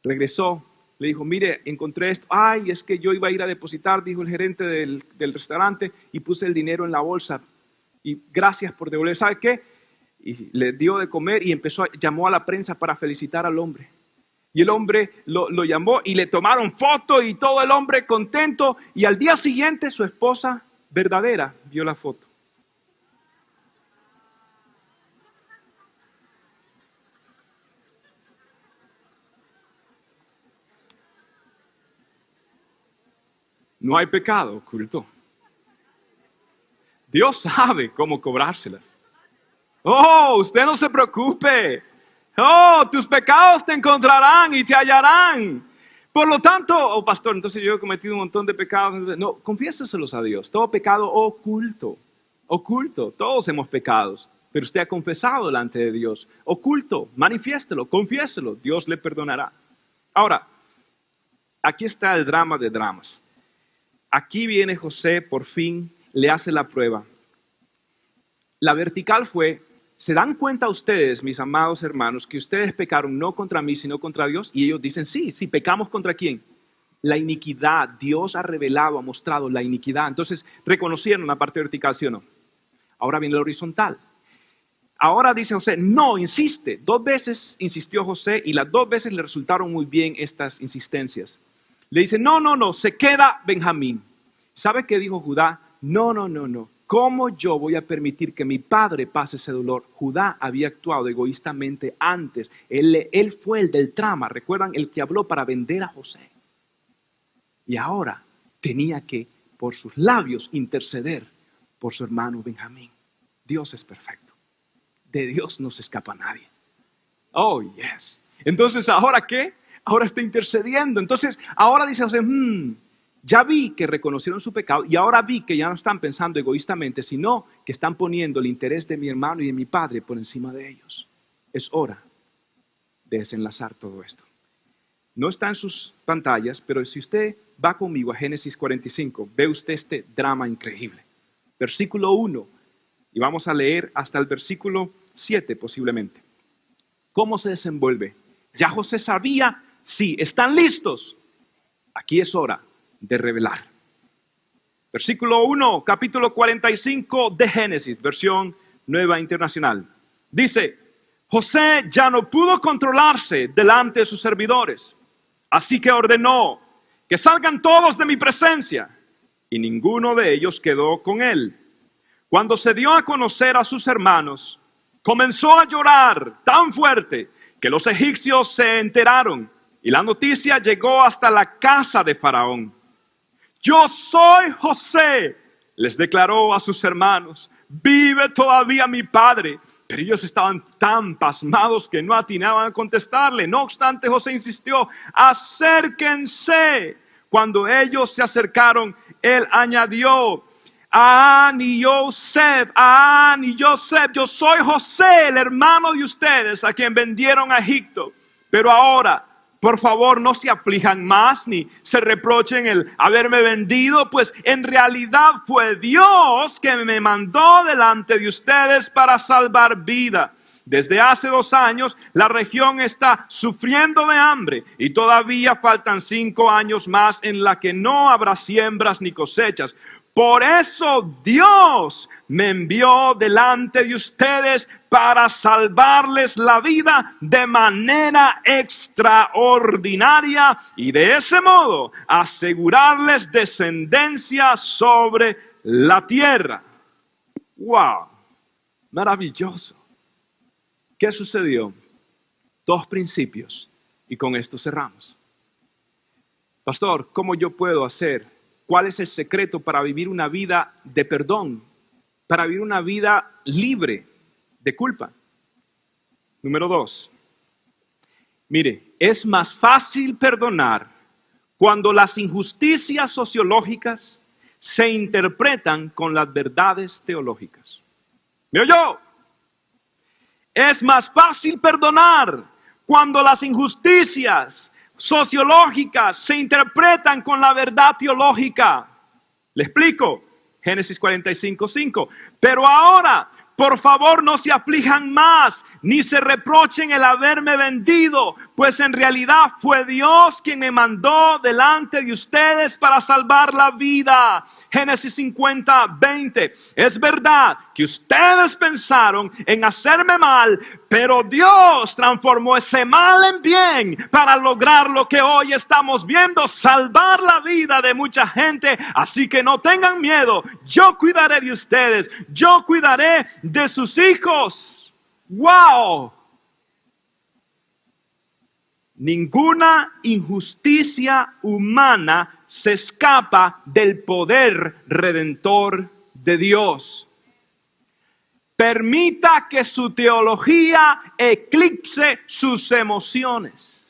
Regresó, le dijo, mire, encontré esto. Ay, es que yo iba a ir a depositar, dijo el gerente del restaurante, y puse el dinero en la bolsa. Y gracias por devolver. ¿Sabe qué? Y le dio de comer y llamó a la prensa para felicitar al hombre. Y el hombre lo llamó y le tomaron foto y todo el hombre contento. Y al día siguiente su esposa verdadera vio la foto. No hay pecado oculto. Dios sabe cómo cobrárselas. Oh, usted no se preocupe. Oh, tus pecados te encontrarán y te hallarán. Por lo tanto, oh pastor, entonces yo he cometido un montón de pecados. No, confiéseselos a Dios. Todo pecado oculto. Oculto. Todos hemos pecado. Pero usted ha confesado delante de Dios. Oculto. Manifiéstelo. Confiéselo. Dios le perdonará. Ahora, aquí está el drama de dramas. Aquí viene José, por fin, le hace la prueba. La vertical fue, ¿se dan cuenta ustedes, mis amados hermanos, que ustedes pecaron no contra mí, sino contra Dios? Y ellos dicen, sí, pecamos contra quién. La iniquidad, Dios ha revelado, ha mostrado la iniquidad. Entonces, reconocieron la parte vertical, ¿sí o no? Ahora viene la horizontal. Ahora dice José, no, insiste. 2 veces insistió José y las 2 veces le resultaron muy bien estas insistencias. Le dice, no, se queda Benjamín. ¿Sabe qué dijo Judá? No. ¿Cómo yo voy a permitir que mi padre pase ese dolor? Judá había actuado egoístamente antes. Él fue el del trama, ¿recuerdan? El que habló para vender a José. Y ahora tenía que, por sus labios, interceder por su hermano Benjamín. Dios es perfecto. De Dios no se escapa nadie. Oh, yes. Entonces, ¿ahora qué? Ahora está intercediendo. Entonces, ahora dice José, ya vi que reconocieron su pecado y ahora vi que ya no están pensando egoístamente, sino que están poniendo el interés de mi hermano y de mi padre por encima de ellos. Es hora de desenlazar todo esto. No está en sus pantallas, pero si usted va conmigo a Génesis 45, ve usted este drama increíble. Versículo 1, y vamos a leer hasta el versículo 7 posiblemente. ¿Cómo se desenvuelve? Ya José sabía, sí, están listos. Aquí es hora de revelar. Versículo 1, capítulo 45 de Génesis, versión Nueva Internacional. Dice, José ya no pudo controlarse delante de sus servidores, así que ordenó que salgan todos de mi presencia, y ninguno de ellos quedó con él. Cuando se dio a conocer a sus hermanos, comenzó a llorar tan fuerte que los egipcios se enteraron, y la noticia llegó hasta la casa de Faraón. Yo soy José, les declaró a sus hermanos, vive todavía mi padre. Pero ellos estaban tan pasmados que no atinaban a contestarle. No obstante, José insistió, acérquense. Cuando ellos se acercaron, él añadió, Aan y Yosef, yo soy José, el hermano de ustedes, a quien vendieron a Egipto. Pero ahora, por favor, no se aflijan más ni se reprochen el haberme vendido, pues en realidad fue Dios que me mandó delante de ustedes para salvar vida. Desde hace 2 años la región está sufriendo de hambre y todavía faltan 5 años más en la que no habrá siembras ni cosechas. Por eso Dios me envió delante de ustedes para salvarles la vida de manera extraordinaria y de ese modo asegurarles descendencia sobre la tierra. ¡Wow! Maravilloso. ¿Qué sucedió? 2 principios y con esto cerramos. Pastor, ¿cómo yo puedo hacer? ¿Cuál es el secreto para vivir una vida de perdón? Para vivir una vida libre de culpa. Número 2. Mire, es más fácil perdonar cuando las injusticias sociológicas se interpretan con las verdades teológicas. ¿Me oyó? Es más fácil perdonar cuando las injusticias sociológicas se interpretan con la verdad teológica. ¿Le explico? Génesis 45:5. Pero ahora, por favor, no se aflijan más, ni se reprochen el haberme vendido, pues en realidad fue Dios quien me mandó delante de ustedes para salvar la vida. Génesis 50:20. Es verdad que ustedes pensaron en hacerme mal, pero Dios transformó ese mal en bien para lograr lo que hoy estamos viendo, salvar la vida de mucha gente. Así que no tengan miedo, yo cuidaré de ustedes, yo cuidaré de sus hijos. ¡Wow! Ninguna injusticia humana se escapa del poder redentor de Dios. Permita que su teología eclipse sus emociones.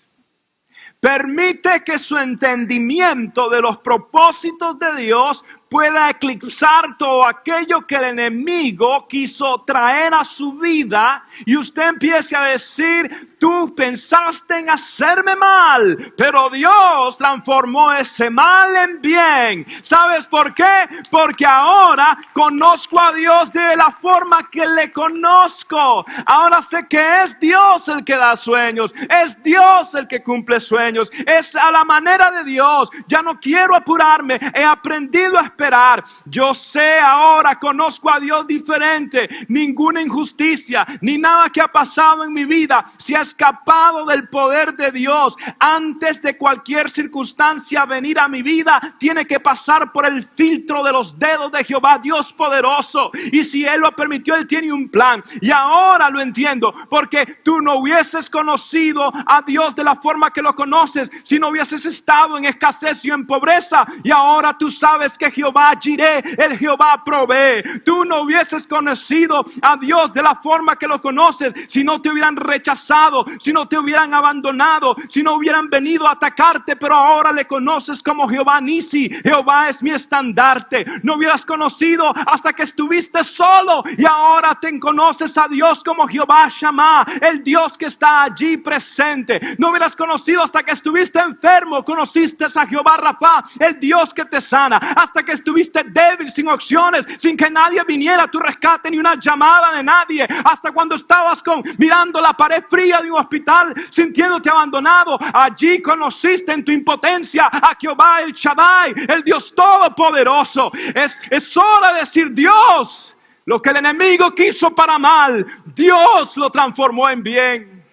Permite que su entendimiento de los propósitos de Dios pueda eclipsar todo aquello que el enemigo quiso traer a su vida y usted empiece a decir, tú pensaste en hacerme mal, pero Dios transformó ese mal en bien. ¿Sabes por qué? Porque ahora conozco a Dios de la forma que le conozco. Ahora sé que es Dios el que da sueños, es Dios el que cumple sueños, es a la manera de Dios. Ya no quiero apurarme, he aprendido a esperar esperar. Yo sé ahora, conozco a Dios diferente. Ninguna injusticia, ni nada que ha pasado en mi vida se ha escapado del poder de Dios. Antes de cualquier circunstancia venir a mi vida, tiene que pasar por el filtro de los dedos de Jehová, Dios poderoso. Y si Él lo permitió, Él tiene un plan. Y ahora lo entiendo, porque tú no hubieses conocido a Dios de la forma que lo conoces si no hubieses estado en escasez y en pobreza. Y ahora tú sabes que Jehová Jireh, el Jehová provee. Tú no hubieses conocido a Dios de la forma que lo conoces si no te hubieran rechazado, si no te hubieran abandonado, si no hubieran venido a atacarte, pero ahora le conoces como Jehová Nisi. Jehová es mi estandarte. No hubieras conocido hasta que estuviste solo, y ahora te conoces a Dios como Jehová Shammah, el Dios que está allí presente. No hubieras conocido hasta que estuviste enfermo, conociste a Jehová Rafa, el Dios que te sana. Hasta que estuviste débil, sin opciones, sin que nadie viniera a tu rescate, ni una llamada de nadie. Hasta cuando estabas mirando la pared fría de un hospital, sintiéndote abandonado, allí conociste en tu impotencia a Jehová el Shaddai, el Dios todopoderoso. Es hora de decir: Dios, lo que el enemigo quiso para mal, Dios lo transformó en bien.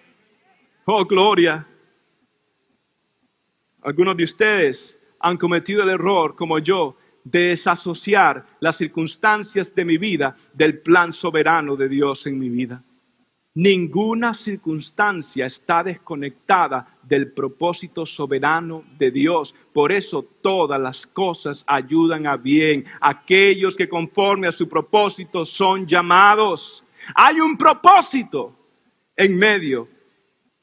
Oh, gloria. Algunos de ustedes han cometido el error, como yo, de desasociar las circunstancias de mi vida del plan soberano de Dios en mi vida. Ninguna circunstancia está desconectada del propósito soberano de Dios. Por eso todas las cosas ayudan a bien. Aquellos que conforme a su propósito son llamados. Hay un propósito en medio.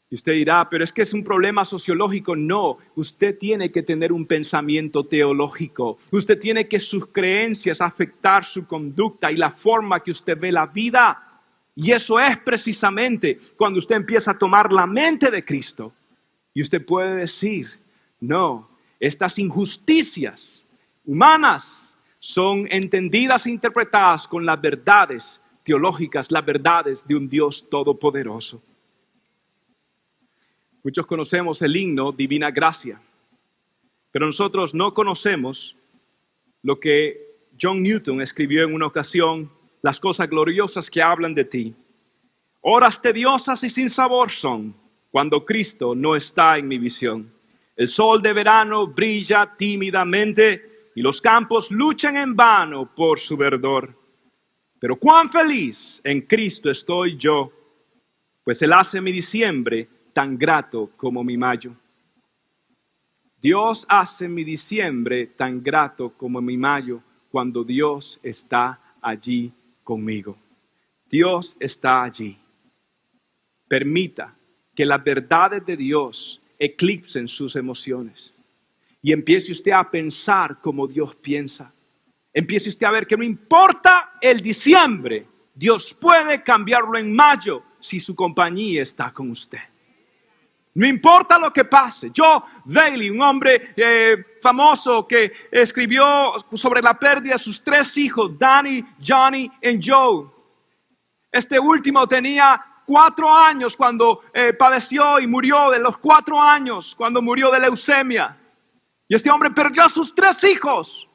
Y usted dirá: pero es que es un problema sociológico. No, usted tiene que tener un pensamiento teológico. Usted tiene que sus creencias afectar su conducta y la forma que usted ve la vida. Y eso es precisamente cuando usted empieza a tomar la mente de Cristo. Y usted puede decir: no, estas injusticias humanas son entendidas e interpretadas con las verdades teológicas, las verdades de un Dios todopoderoso. Muchos conocemos el himno Divina Gracia, pero nosotros no conocemos lo que John Newton escribió en una ocasión: las cosas gloriosas que hablan de ti. Horas tediosas y sin sabor son cuando Cristo no está en mi visión. El sol de verano brilla tímidamente y los campos luchan en vano por su verdor. Pero cuán feliz en Cristo estoy yo, pues Él hace mi diciembre tan grato como mi mayo. Dios hace mi diciembre tan grato como mi mayo cuando Dios está allí conmigo. Dios está allí. Permita que las verdades de Dios eclipsen sus emociones y empiece usted a pensar como Dios piensa. Empiece usted a ver que no importa el diciembre, Dios puede cambiarlo en mayo si su compañía está con usted. No importa lo que pase. Joe Bailey, un hombre famoso que escribió sobre la pérdida de sus 3 hijos, Danny, Johnny y Joe. Este último tenía 4 años cuando padeció y murió. De los 4 años cuando murió de leucemia. Y este hombre perdió a sus 3 hijos.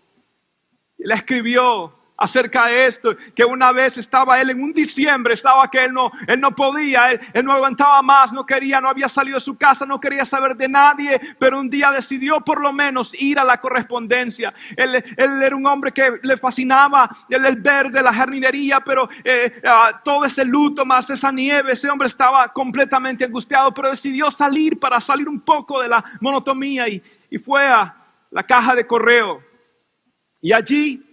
Y le escribió acerca de esto, que una vez estaba él en un diciembre, estaba que él no podía, él no aguantaba más, no quería, no había salido de su casa, no quería saber de nadie, pero un día decidió por lo menos ir a la correspondencia. Él era un hombre que le fascinaba el verde, la jardinería, pero todo ese luto más esa nieve, ese hombre estaba completamente angustiado, pero decidió salir para salir un poco de la monotonía y fue a la caja de correo. Y allí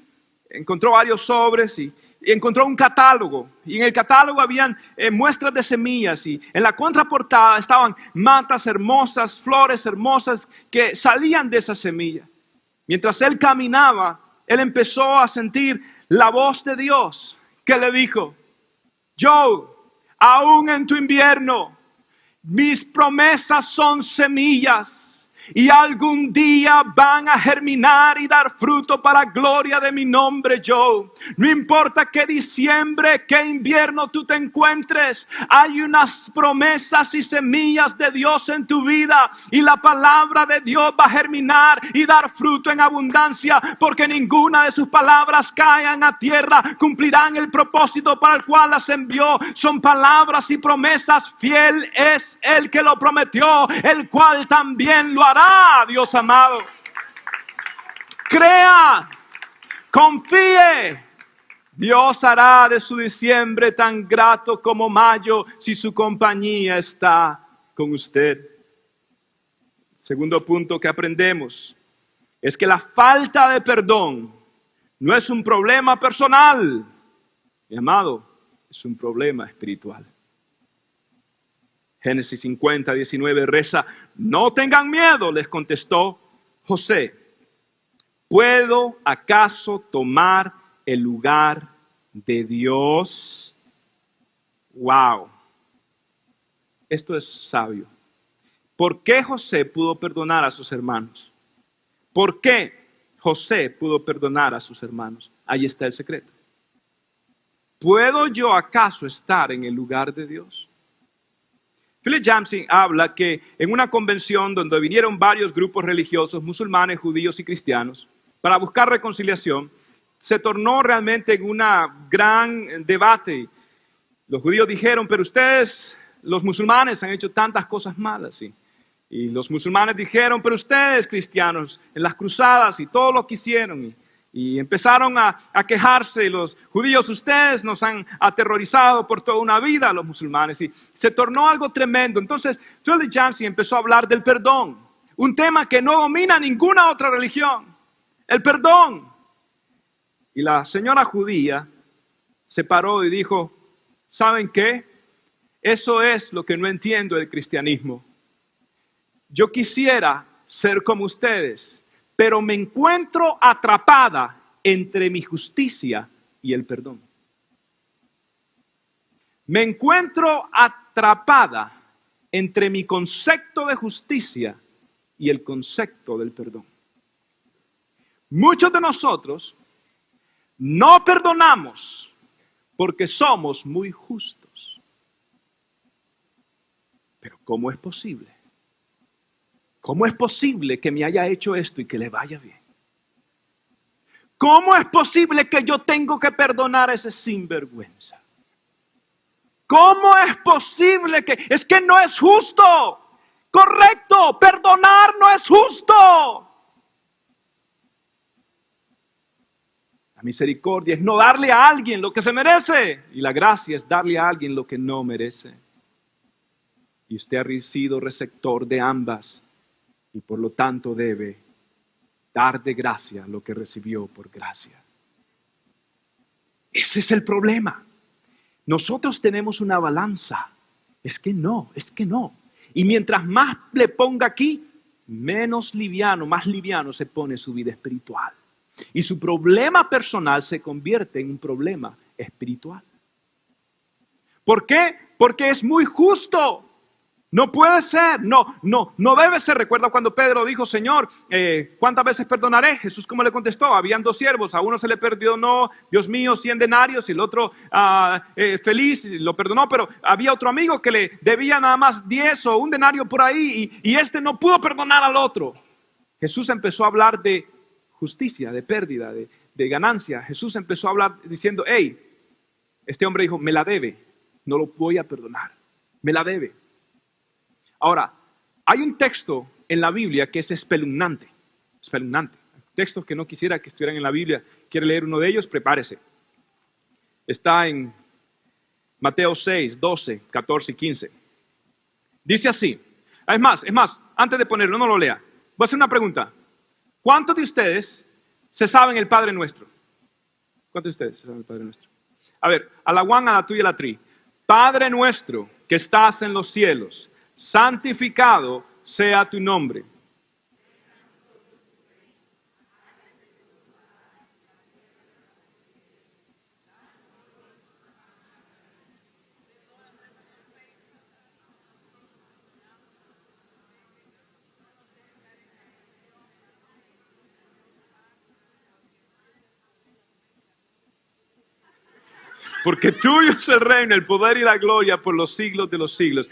encontró varios sobres y encontró un catálogo. Y en el catálogo habían muestras de semillas. Y en la contraportada estaban matas hermosas, flores hermosas que salían de esa semilla. Mientras él caminaba, él empezó a sentir la voz de Dios que le dijo: Joe, aún en tu invierno, mis promesas son semillas y algún día van a germinar y dar fruto para gloria de mi nombre yo. No importa qué diciembre, qué invierno tú te encuentres, hay unas promesas y semillas de Dios en tu vida y la palabra de Dios va a germinar y dar fruto en abundancia, porque ninguna de sus palabras caen a tierra, cumplirán el propósito para el cual las envió. Son palabras y promesas, fiel es el que lo prometió, el cual también lo hará. Dios amado, crea, confíe. Dios hará de su diciembre tan grato como mayo si su compañía está con usted. Segundo punto que aprendemos es que la falta de perdón no es un problema personal, mi amado, es un problema espiritual. Génesis 50, 19 reza: no tengan miedo, les contestó José. ¿Puedo acaso tomar el lugar de Dios? Wow. Esto es sabio. ¿Por qué José pudo perdonar a sus hermanos? ¿Por qué José pudo perdonar a sus hermanos? Ahí está el secreto. ¿Puedo yo acaso estar en el lugar de Dios? Philip Yancey habla que en una convención donde vinieron varios grupos religiosos, musulmanes, judíos y cristianos, para buscar reconciliación, se tornó realmente en un gran debate. Los judíos dijeron: pero ustedes, los musulmanes, han hecho tantas cosas malas. Y los musulmanes dijeron: pero ustedes, cristianos, en las cruzadas y todo lo que hicieron. Y empezaron a quejarse. Los judíos: ustedes nos han aterrorizado por toda una vida, los musulmanes. Y se tornó algo tremendo. Entonces, Philip Yancey empezó a hablar del perdón. Un tema que no domina ninguna otra religión. El perdón. Y la señora judía se paró y dijo: ¿saben qué? Eso es lo que no entiendo del cristianismo. Yo quisiera ser como ustedes, pero me encuentro atrapada entre mi justicia y el perdón. Me encuentro atrapada entre mi concepto de justicia y el concepto del perdón. Muchos de nosotros no perdonamos porque somos muy justos. Pero ¿cómo es posible? ¿Cómo es posible que me haya hecho esto y que le vaya bien? ¿Cómo es posible que yo tengo que perdonar a ese sinvergüenza? ¿Cómo es posible que... Es que no es justo. Correcto, perdonar no es justo. La misericordia es no darle a alguien lo que se merece. Y la gracia es darle a alguien lo que no merece. Y usted ha sido receptor de ambas. Y por lo tanto debe dar de gracia lo que recibió por gracia. Ese es el problema. Nosotros tenemos una balanza. Es que no. Y mientras más le ponga aquí, más liviano se pone su vida espiritual. Y su problema personal se convierte en un problema espiritual. ¿Por qué? Porque es muy justo. No puede ser, no debe ser. Recuerda cuando Pedro dijo: Señor, ¿cuántas veces perdonaré? Jesús, ¿cómo le contestó? Habían 2 siervos, a uno se le perdonó, Dios mío, 100 denarios, y el otro feliz, lo perdonó, pero había otro amigo que le debía nada más 10 o 1 denario por ahí, y este no pudo perdonar al otro. Jesús empezó a hablar de justicia, de pérdida, de ganancia. Jesús empezó a hablar diciendo: hey, este hombre dijo: me la debe, no lo voy a perdonar, me la debe. Ahora, hay un texto en la Biblia que es espeluznante. Textos que no quisiera que estuvieran en la Biblia. ¿Quiere leer uno de ellos? Prepárese. Está en Mateo 6, 12, 14 y 15. Dice así. Es más, antes de ponerlo, no lo lea. Voy a hacer una pregunta. ¿Cuántos de ustedes se saben el Padre Nuestro? ¿Cuántos de ustedes se saben el Padre Nuestro? A ver, a la one, a la 2 y a la 3. Padre nuestro que estás en los cielos, santificado sea tu nombre. Porque tuyo es el reino, el poder y la gloria por los siglos de los siglos.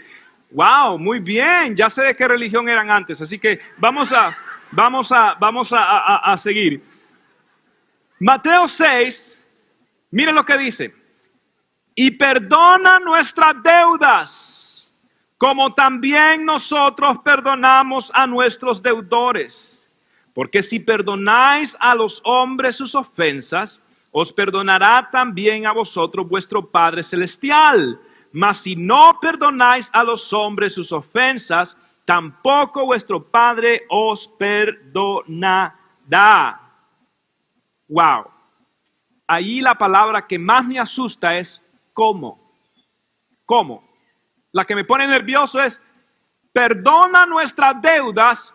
Wow, muy bien. Ya sé de qué religión eran antes, así que vamos a seguir. Mateo 6, miren lo que dice. Y perdona nuestras deudas, como también nosotros perdonamos a nuestros deudores. Porque si perdonáis a los hombres sus ofensas, os perdonará también a vosotros vuestro Padre Celestial. Mas si no perdonáis a los hombres sus ofensas, tampoco vuestro Padre os perdonará. Wow. Ahí la palabra que más me asusta es ¿cómo? ¿Cómo? La que me pone nervioso es perdona nuestras deudas.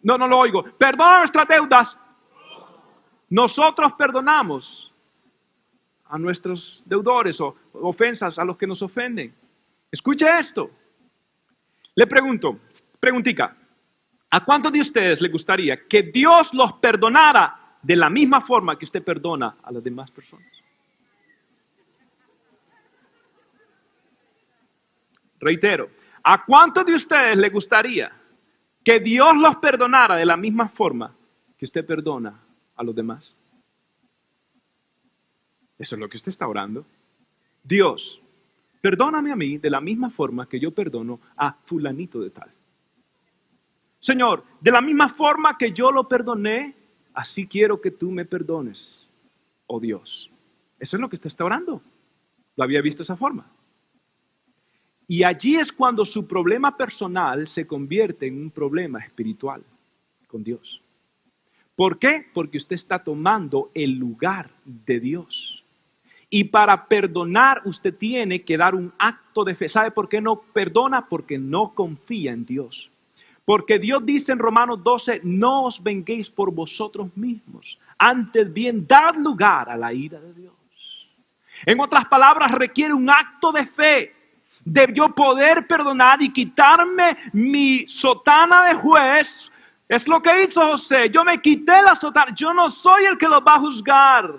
No lo oigo. Perdona nuestras deudas. Nosotros perdonamos a nuestros deudores o ofensas a los que nos ofenden. Escuche esto. Le preguntica, ¿a cuántos de ustedes les gustaría que Dios los perdonara de la misma forma que usted perdona a las demás personas? Reitero, ¿a cuántos de ustedes les gustaría que Dios los perdonara de la misma forma que usted perdona a los demás? Eso es lo que usted está orando. Dios, perdóname a mí de la misma forma que yo perdono a fulanito de tal. Señor, de la misma forma que yo lo perdoné, así quiero que tú me perdones, oh Dios. Eso es lo que usted está orando. Lo había visto de esa forma. Y allí es cuando su problema personal se convierte en un problema espiritual con Dios. ¿Por qué? Porque usted está tomando el lugar de Dios. Y para perdonar usted tiene que dar un acto de fe. ¿Sabe por qué no perdona? Porque no confía en Dios. Porque Dios dice en Romanos 12, no os venguéis por vosotros mismos. Antes bien, dad lugar a la ira de Dios. En otras palabras, requiere un acto de fe. De yo poder perdonar y quitarme mi sotana de juez. Es lo que hizo José. Yo me quité la sotana. Yo no soy el que los va a juzgar.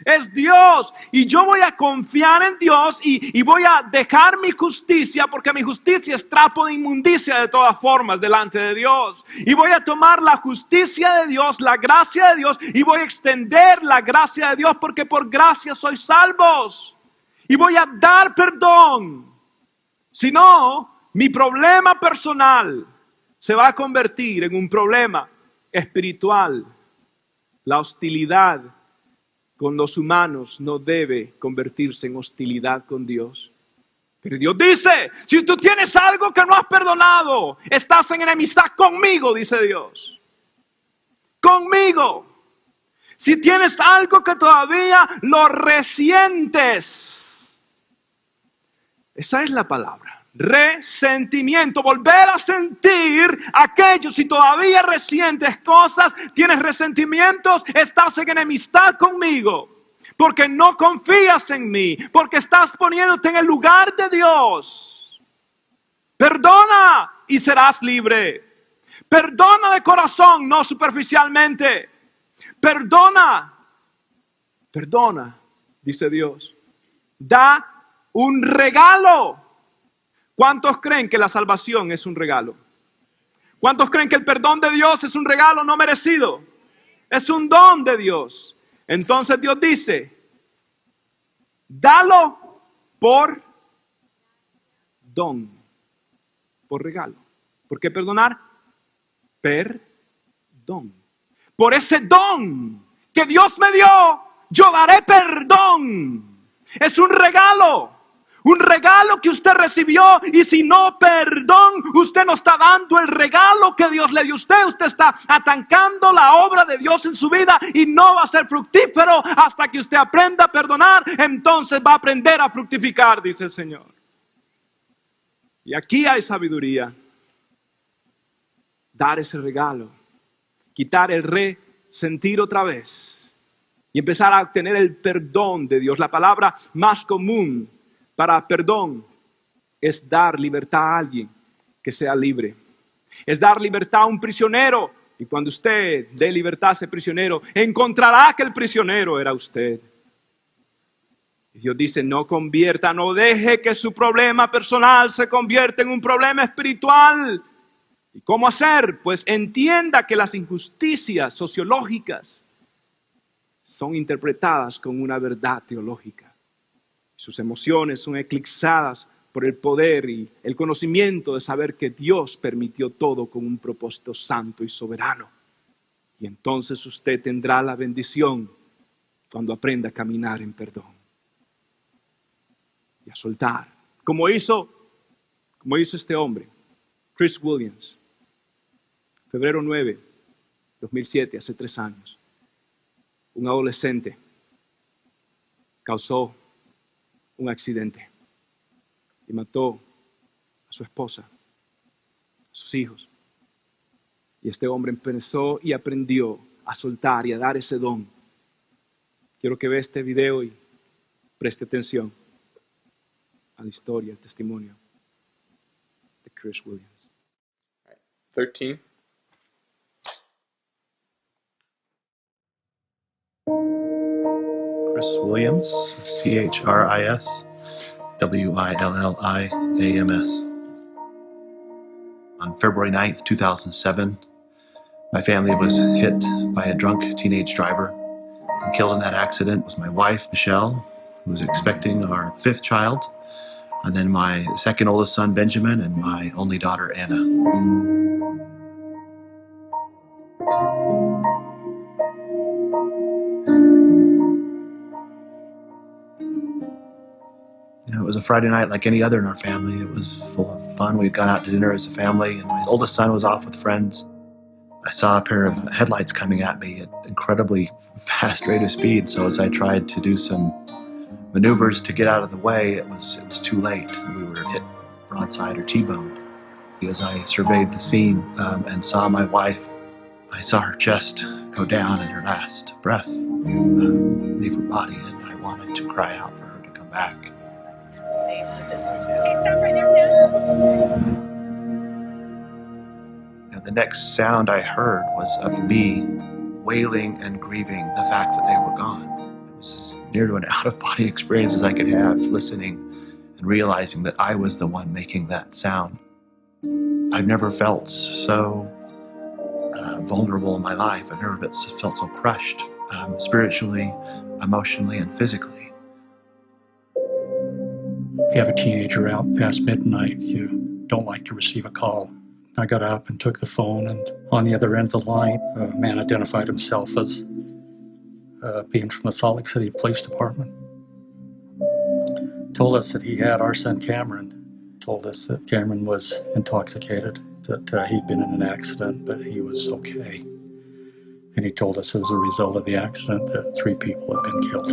Es Dios. Y yo voy a confiar en Dios y voy a dejar mi justicia, porque mi justicia es trapo de inmundicia de todas formas delante de Dios. Y voy a tomar la justicia de Dios, la gracia de Dios, y voy a extender la gracia de Dios, porque por gracia sois salvos. Y voy a dar perdón. Si no, mi problema personal se va a convertir en un problema espiritual. La hostilidad con los humanos no debe convertirse en hostilidad con Dios. Pero Dios dice, si tú tienes algo que no has perdonado, estás en enemistad conmigo, dice Dios. Conmigo. Si tienes algo que todavía lo resientes. Esa es la palabra. Resentimiento, volver a sentir aquello. Si todavía resientes cosas, tienes resentimientos, estás en enemistad conmigo, porque no confías en mí, porque estás poniéndote en el lugar de Dios. Perdona y serás libre. Perdona de corazón, no superficialmente. Perdona, dice Dios. Da un regalo. ¿Cuántos creen que la salvación es un regalo? ¿Cuántos creen que el perdón de Dios es un regalo no merecido? Es un don de Dios. Entonces Dios dice, dalo por don, por regalo. ¿Por qué perdonar? Perdón. Por ese don que Dios me dio, yo daré perdón. Es un regalo. Un regalo que usted recibió, y si no perdón, usted no está dando el regalo que Dios le dio a usted. Usted está atancando la obra de Dios en su vida y no va a ser fructífero hasta que usted aprenda a perdonar. Entonces va a aprender a fructificar, dice el Señor. Y aquí hay sabiduría. Dar ese regalo, quitar el resentir otra vez y empezar a obtener el perdón de Dios. La palabra más común para perdón es dar libertad a alguien que sea libre. Es dar libertad a un prisionero. Y cuando usted dé libertad a ese prisionero, encontrará que el prisionero era usted. Dios dice, no convierta, no deje que su problema personal se convierta en un problema espiritual. ¿Y cómo hacer? Pues entienda que las injusticias sociológicas son interpretadas con una verdad teológica. Sus emociones son eclipsadas por el poder y el conocimiento de saber que Dios permitió todo con un propósito santo y soberano. Y entonces usted tendrá la bendición cuando aprenda a caminar en perdón y a soltar. Como hizo este hombre, Chris Williams, febrero 9, 2007, hace 3 años. Un adolescente causó un accidente y mató a su esposa, a sus hijos. Y este hombre empezó y aprendió a soltar y a dar ese don. Quiero que vea este video y preste atención a la historia, el testimonio de Chris Williams. 13. Chris Williams, ChrisWilliams. On February 9th, 2007, my family was hit by a drunk teenage driver. And killed in that accident was my wife, Michelle, who was expecting our 5th child, and then my 2nd oldest son, Benjamin, and my only daughter, Anna. It was a Friday night like any other in our family. It was full of fun. We'd gone out to dinner as a family, and my oldest son was off with friends. I saw a pair of headlights coming at me at incredibly fast rate of speed, so as I tried to do some maneuvers to get out of the way, it was too late. We were hit broadside or T-boned. As I surveyed the scene and saw my wife, I saw her chest go down and her last breath leave her body, and I wanted to cry out for her to come back. Okay, stop right there, Sam. The next sound I heard was of me wailing and grieving the fact that they were gone. It was as near to an out-of-body experience as I could have, listening and realizing that I was the one making that sound. I've never felt so vulnerable in my life. I've never felt so crushed, spiritually, emotionally, and physically. If you have a teenager out past midnight, you don't like to receive a call. I got up and took the phone, and on the other end of the line, a man identified himself as being from the Salt Lake City Police Department. Told us that he had our son Cameron. Told us that Cameron was intoxicated, that he'd been in an accident, but he was okay. And he told us as a result of the accident that 3 people had been killed.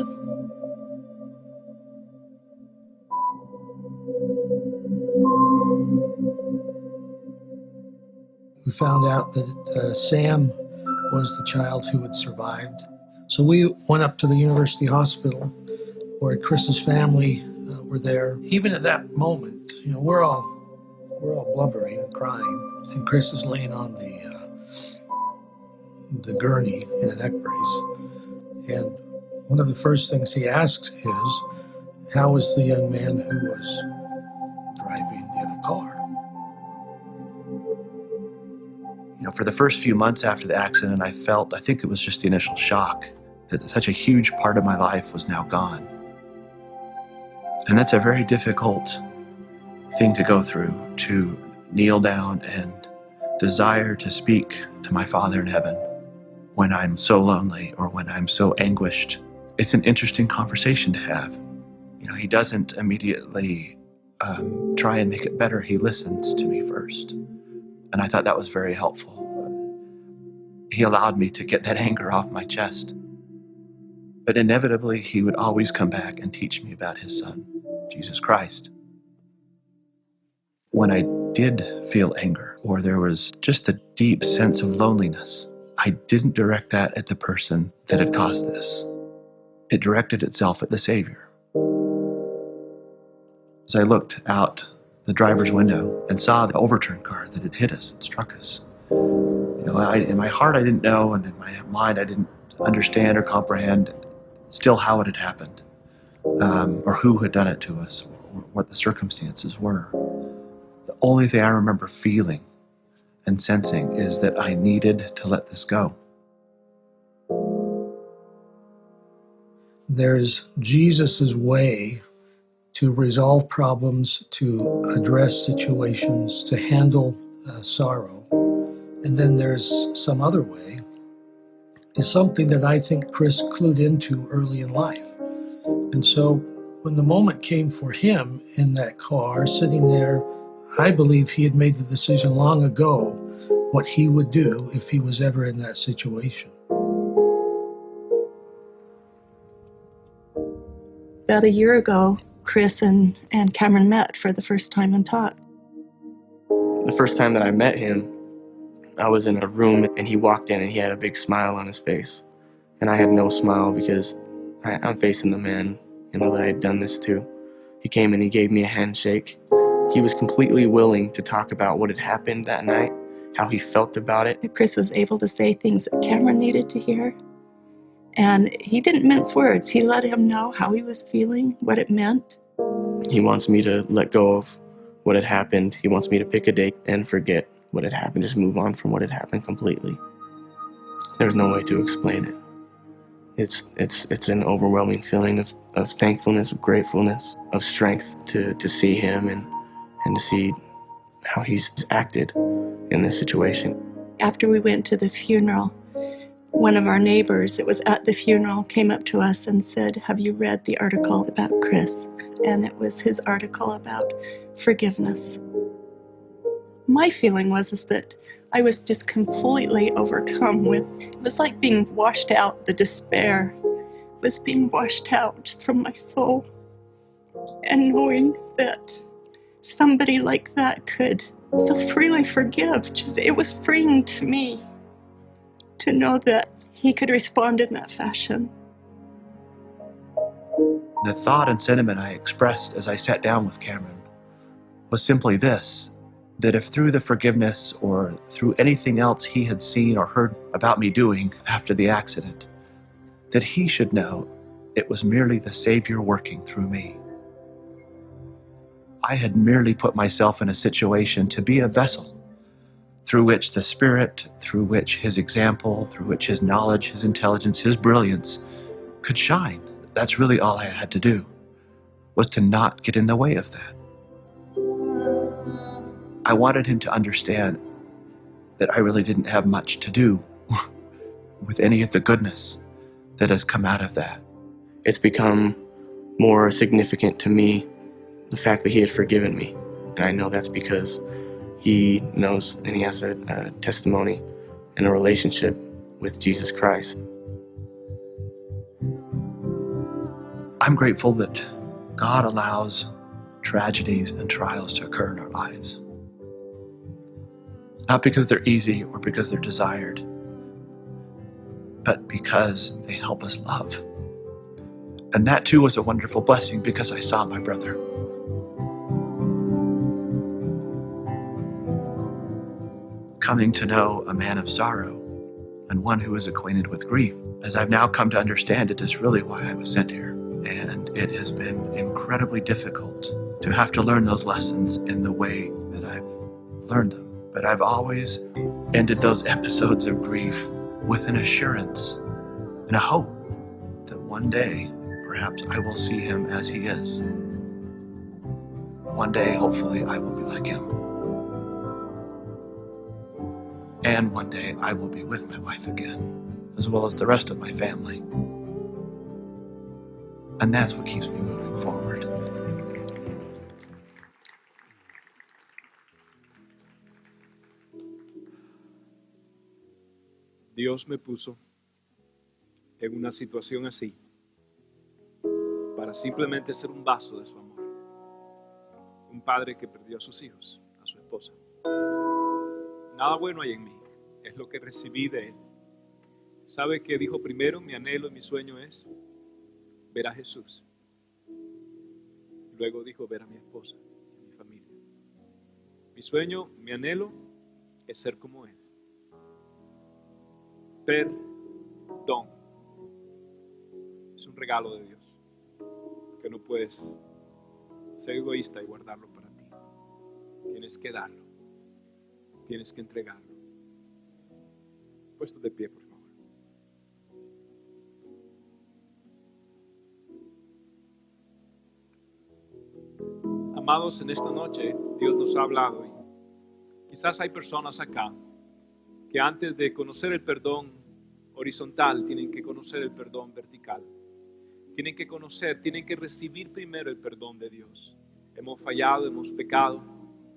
We found out that Sam was the child who had survived. So we went up to the University Hospital where Chris's family were there. Even at that moment, we're all blubbering and crying, and Chris is laying on the gurney in a neck brace. And one of the first things he asks is, how was the young man who was driving the other car? For the first few months after the accident, I think it was just the initial shock that such a huge part of my life was now gone. And that's a very difficult thing to go through, to kneel down and desire to speak to my Father in heaven when I'm so lonely or when I'm so anguished. It's an interesting conversation to have. He doesn't immediately try and make it better. He listens to me first. And I thought that was very helpful. He allowed me to get that anger off my chest. But inevitably, he would always come back and teach me about his son, Jesus Christ. When I did feel anger, or there was just a deep sense of loneliness, I didn't direct that at the person that had caused this. It directed itself at the Savior. As I looked out the driver's window and saw the overturned car that had hit us and struck us, in my heart I didn't know, and in my mind I didn't understand or comprehend still how it had happened. or who had done it to us, or what the circumstances were. The only thing I remember feeling and sensing is that I needed to let this go. There's Jesus's way to resolve problems, to address situations, to handle sorrow. And then there's some other way. It's something that I think Chris clued into early in life. And so when the moment came for him in that car, sitting there, I believe he had made the decision long ago what he would do if he was ever in that situation. About a year ago, Chris and Cameron met for the first time and talked. The first time that I met him, I was in a room and he walked in and he had a big smile on his face. And I had no smile because I'm facing the man, that I had done this to. He came and he gave me a handshake. He was completely willing to talk about what had happened that night, how he felt about it. Chris was able to say things that Cameron needed to hear. And he didn't mince words. He let him know how he was feeling, what it meant. He wants me to let go of what had happened. He wants me to pick a date and forget what had happened, just move on from what had happened completely. There's no way to explain it. It's an overwhelming feeling of thankfulness, of gratefulness, of strength to see him and to see how he's acted in this situation. After we went to the funeral, one of our neighbors that was at the funeral came up to us and said, "Have you read the article about Chris?" And it was his article about forgiveness. My feeling was that I was just completely overcome with, it was like being washed out, the despair was being washed out from my soul. And knowing that somebody like that could so freely forgive, it was freeing to me to know that he could respond in that fashion. The thought and sentiment I expressed as I sat down with Cameron was simply this, that if through the forgiveness or through anything else he had seen or heard about me doing after the accident, that he should know it was merely the Savior working through me. I had merely put myself in a situation to be a vessel through which the Spirit, through which his example, through which his knowledge, his intelligence, his brilliance could shine. That's really all I had to do, was to not get in the way of that. I wanted him to understand that I really didn't have much to do with any of the goodness that has come out of that. It's become more significant to me, the fact that he had forgiven me. And I know that's because he knows and he has a testimony and a relationship with Jesus Christ. I'm grateful that God allows tragedies and trials to occur in our lives. Not because they're easy or because they're desired, but because they help us love. And that too was a wonderful blessing because I saw my brother. Coming to know a man of sorrow and one who is acquainted with grief, as I've now come to understand, it is really why I was sent here. And it has been incredibly difficult to have to learn those lessons in the way that I've learned them. But I've always ended those episodes of grief with an assurance and a hope that one day, perhaps I will see him as he is. One day, hopefully, I will be like him. And one day, I will be with my wife again, as well as the rest of my family. And that's what keeps me moving forward. Dios me puso en una situación así para simplemente ser un vaso de su amor. Un padre que perdió a sus hijos, a su esposa. Nada bueno hay en mí, es lo que recibí de él. ¿Sabe qué dijo primero? Mi anhelo y mi sueño es ver a Jesús. Luego dijo ver a mi esposa, a mi familia. Mi sueño, mi anhelo es ser como él. Perdón. Es un regalo de Dios. no puedes ser egoísta y guardarlo para ti. Tienes que darlo. Tienes que entregarlo. Puesto de pie, por favor. Amados, en esta noche Dios nos ha hablado y quizás hay personas acá que antes de conocer el perdón horizontal tienen que conocer el perdón vertical. Tienen que recibir primero el perdón de Dios. Hemos fallado, hemos pecado.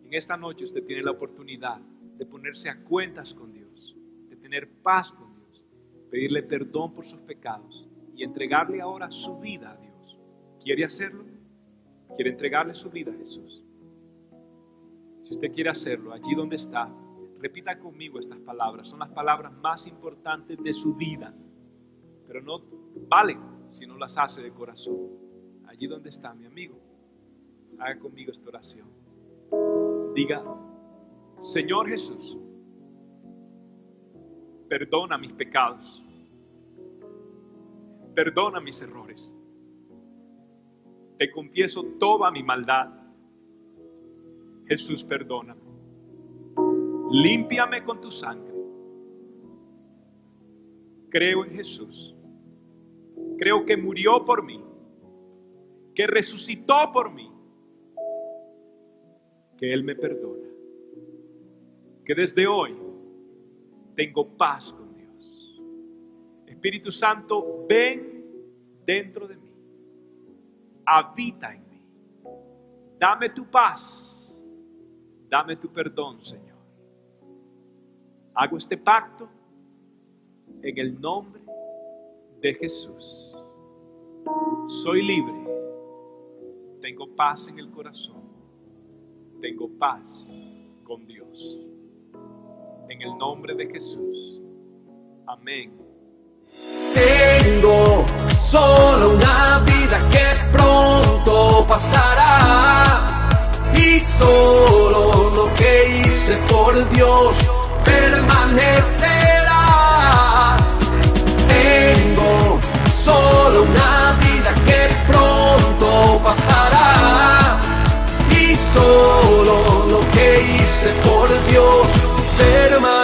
En esta noche usted tiene la oportunidad de ponerse a cuentas con Dios, de tener paz con Dios, pedirle perdón por sus pecados y entregarle ahora su vida a Dios. ¿Quiere hacerlo? ¿Quiere entregarle su vida a Jesús? Si usted quiere hacerlo, allí donde está, repita conmigo estas palabras. Son las palabras más importantes de su vida, pero no valen si no las hace de corazón. Allí donde está, mi amigo, haga conmigo esta oración. Diga: Señor Jesús, perdona mis pecados, perdona mis errores. Te confieso toda mi maldad. Jesús, perdóname. Límpiame con tu sangre. Creo en Jesús. Creo que murió por mí, que resucitó por mí, que Él me perdona, que desde hoy tengo paz con Dios. Espíritu Santo, ven dentro de mí, habita en mí, dame tu paz, dame tu perdón, Señor. Hago este pacto en el nombre de Jesús. Soy libre, tengo paz en el corazón, tengo paz con Dios. En el nombre de Jesús. Amén. Tengo solo una vida que pronto pasará, y solo lo que hice por Dios permanecerá. Tengo solo una vida que pronto pasará, y solo lo que hice por Dios permanecerá.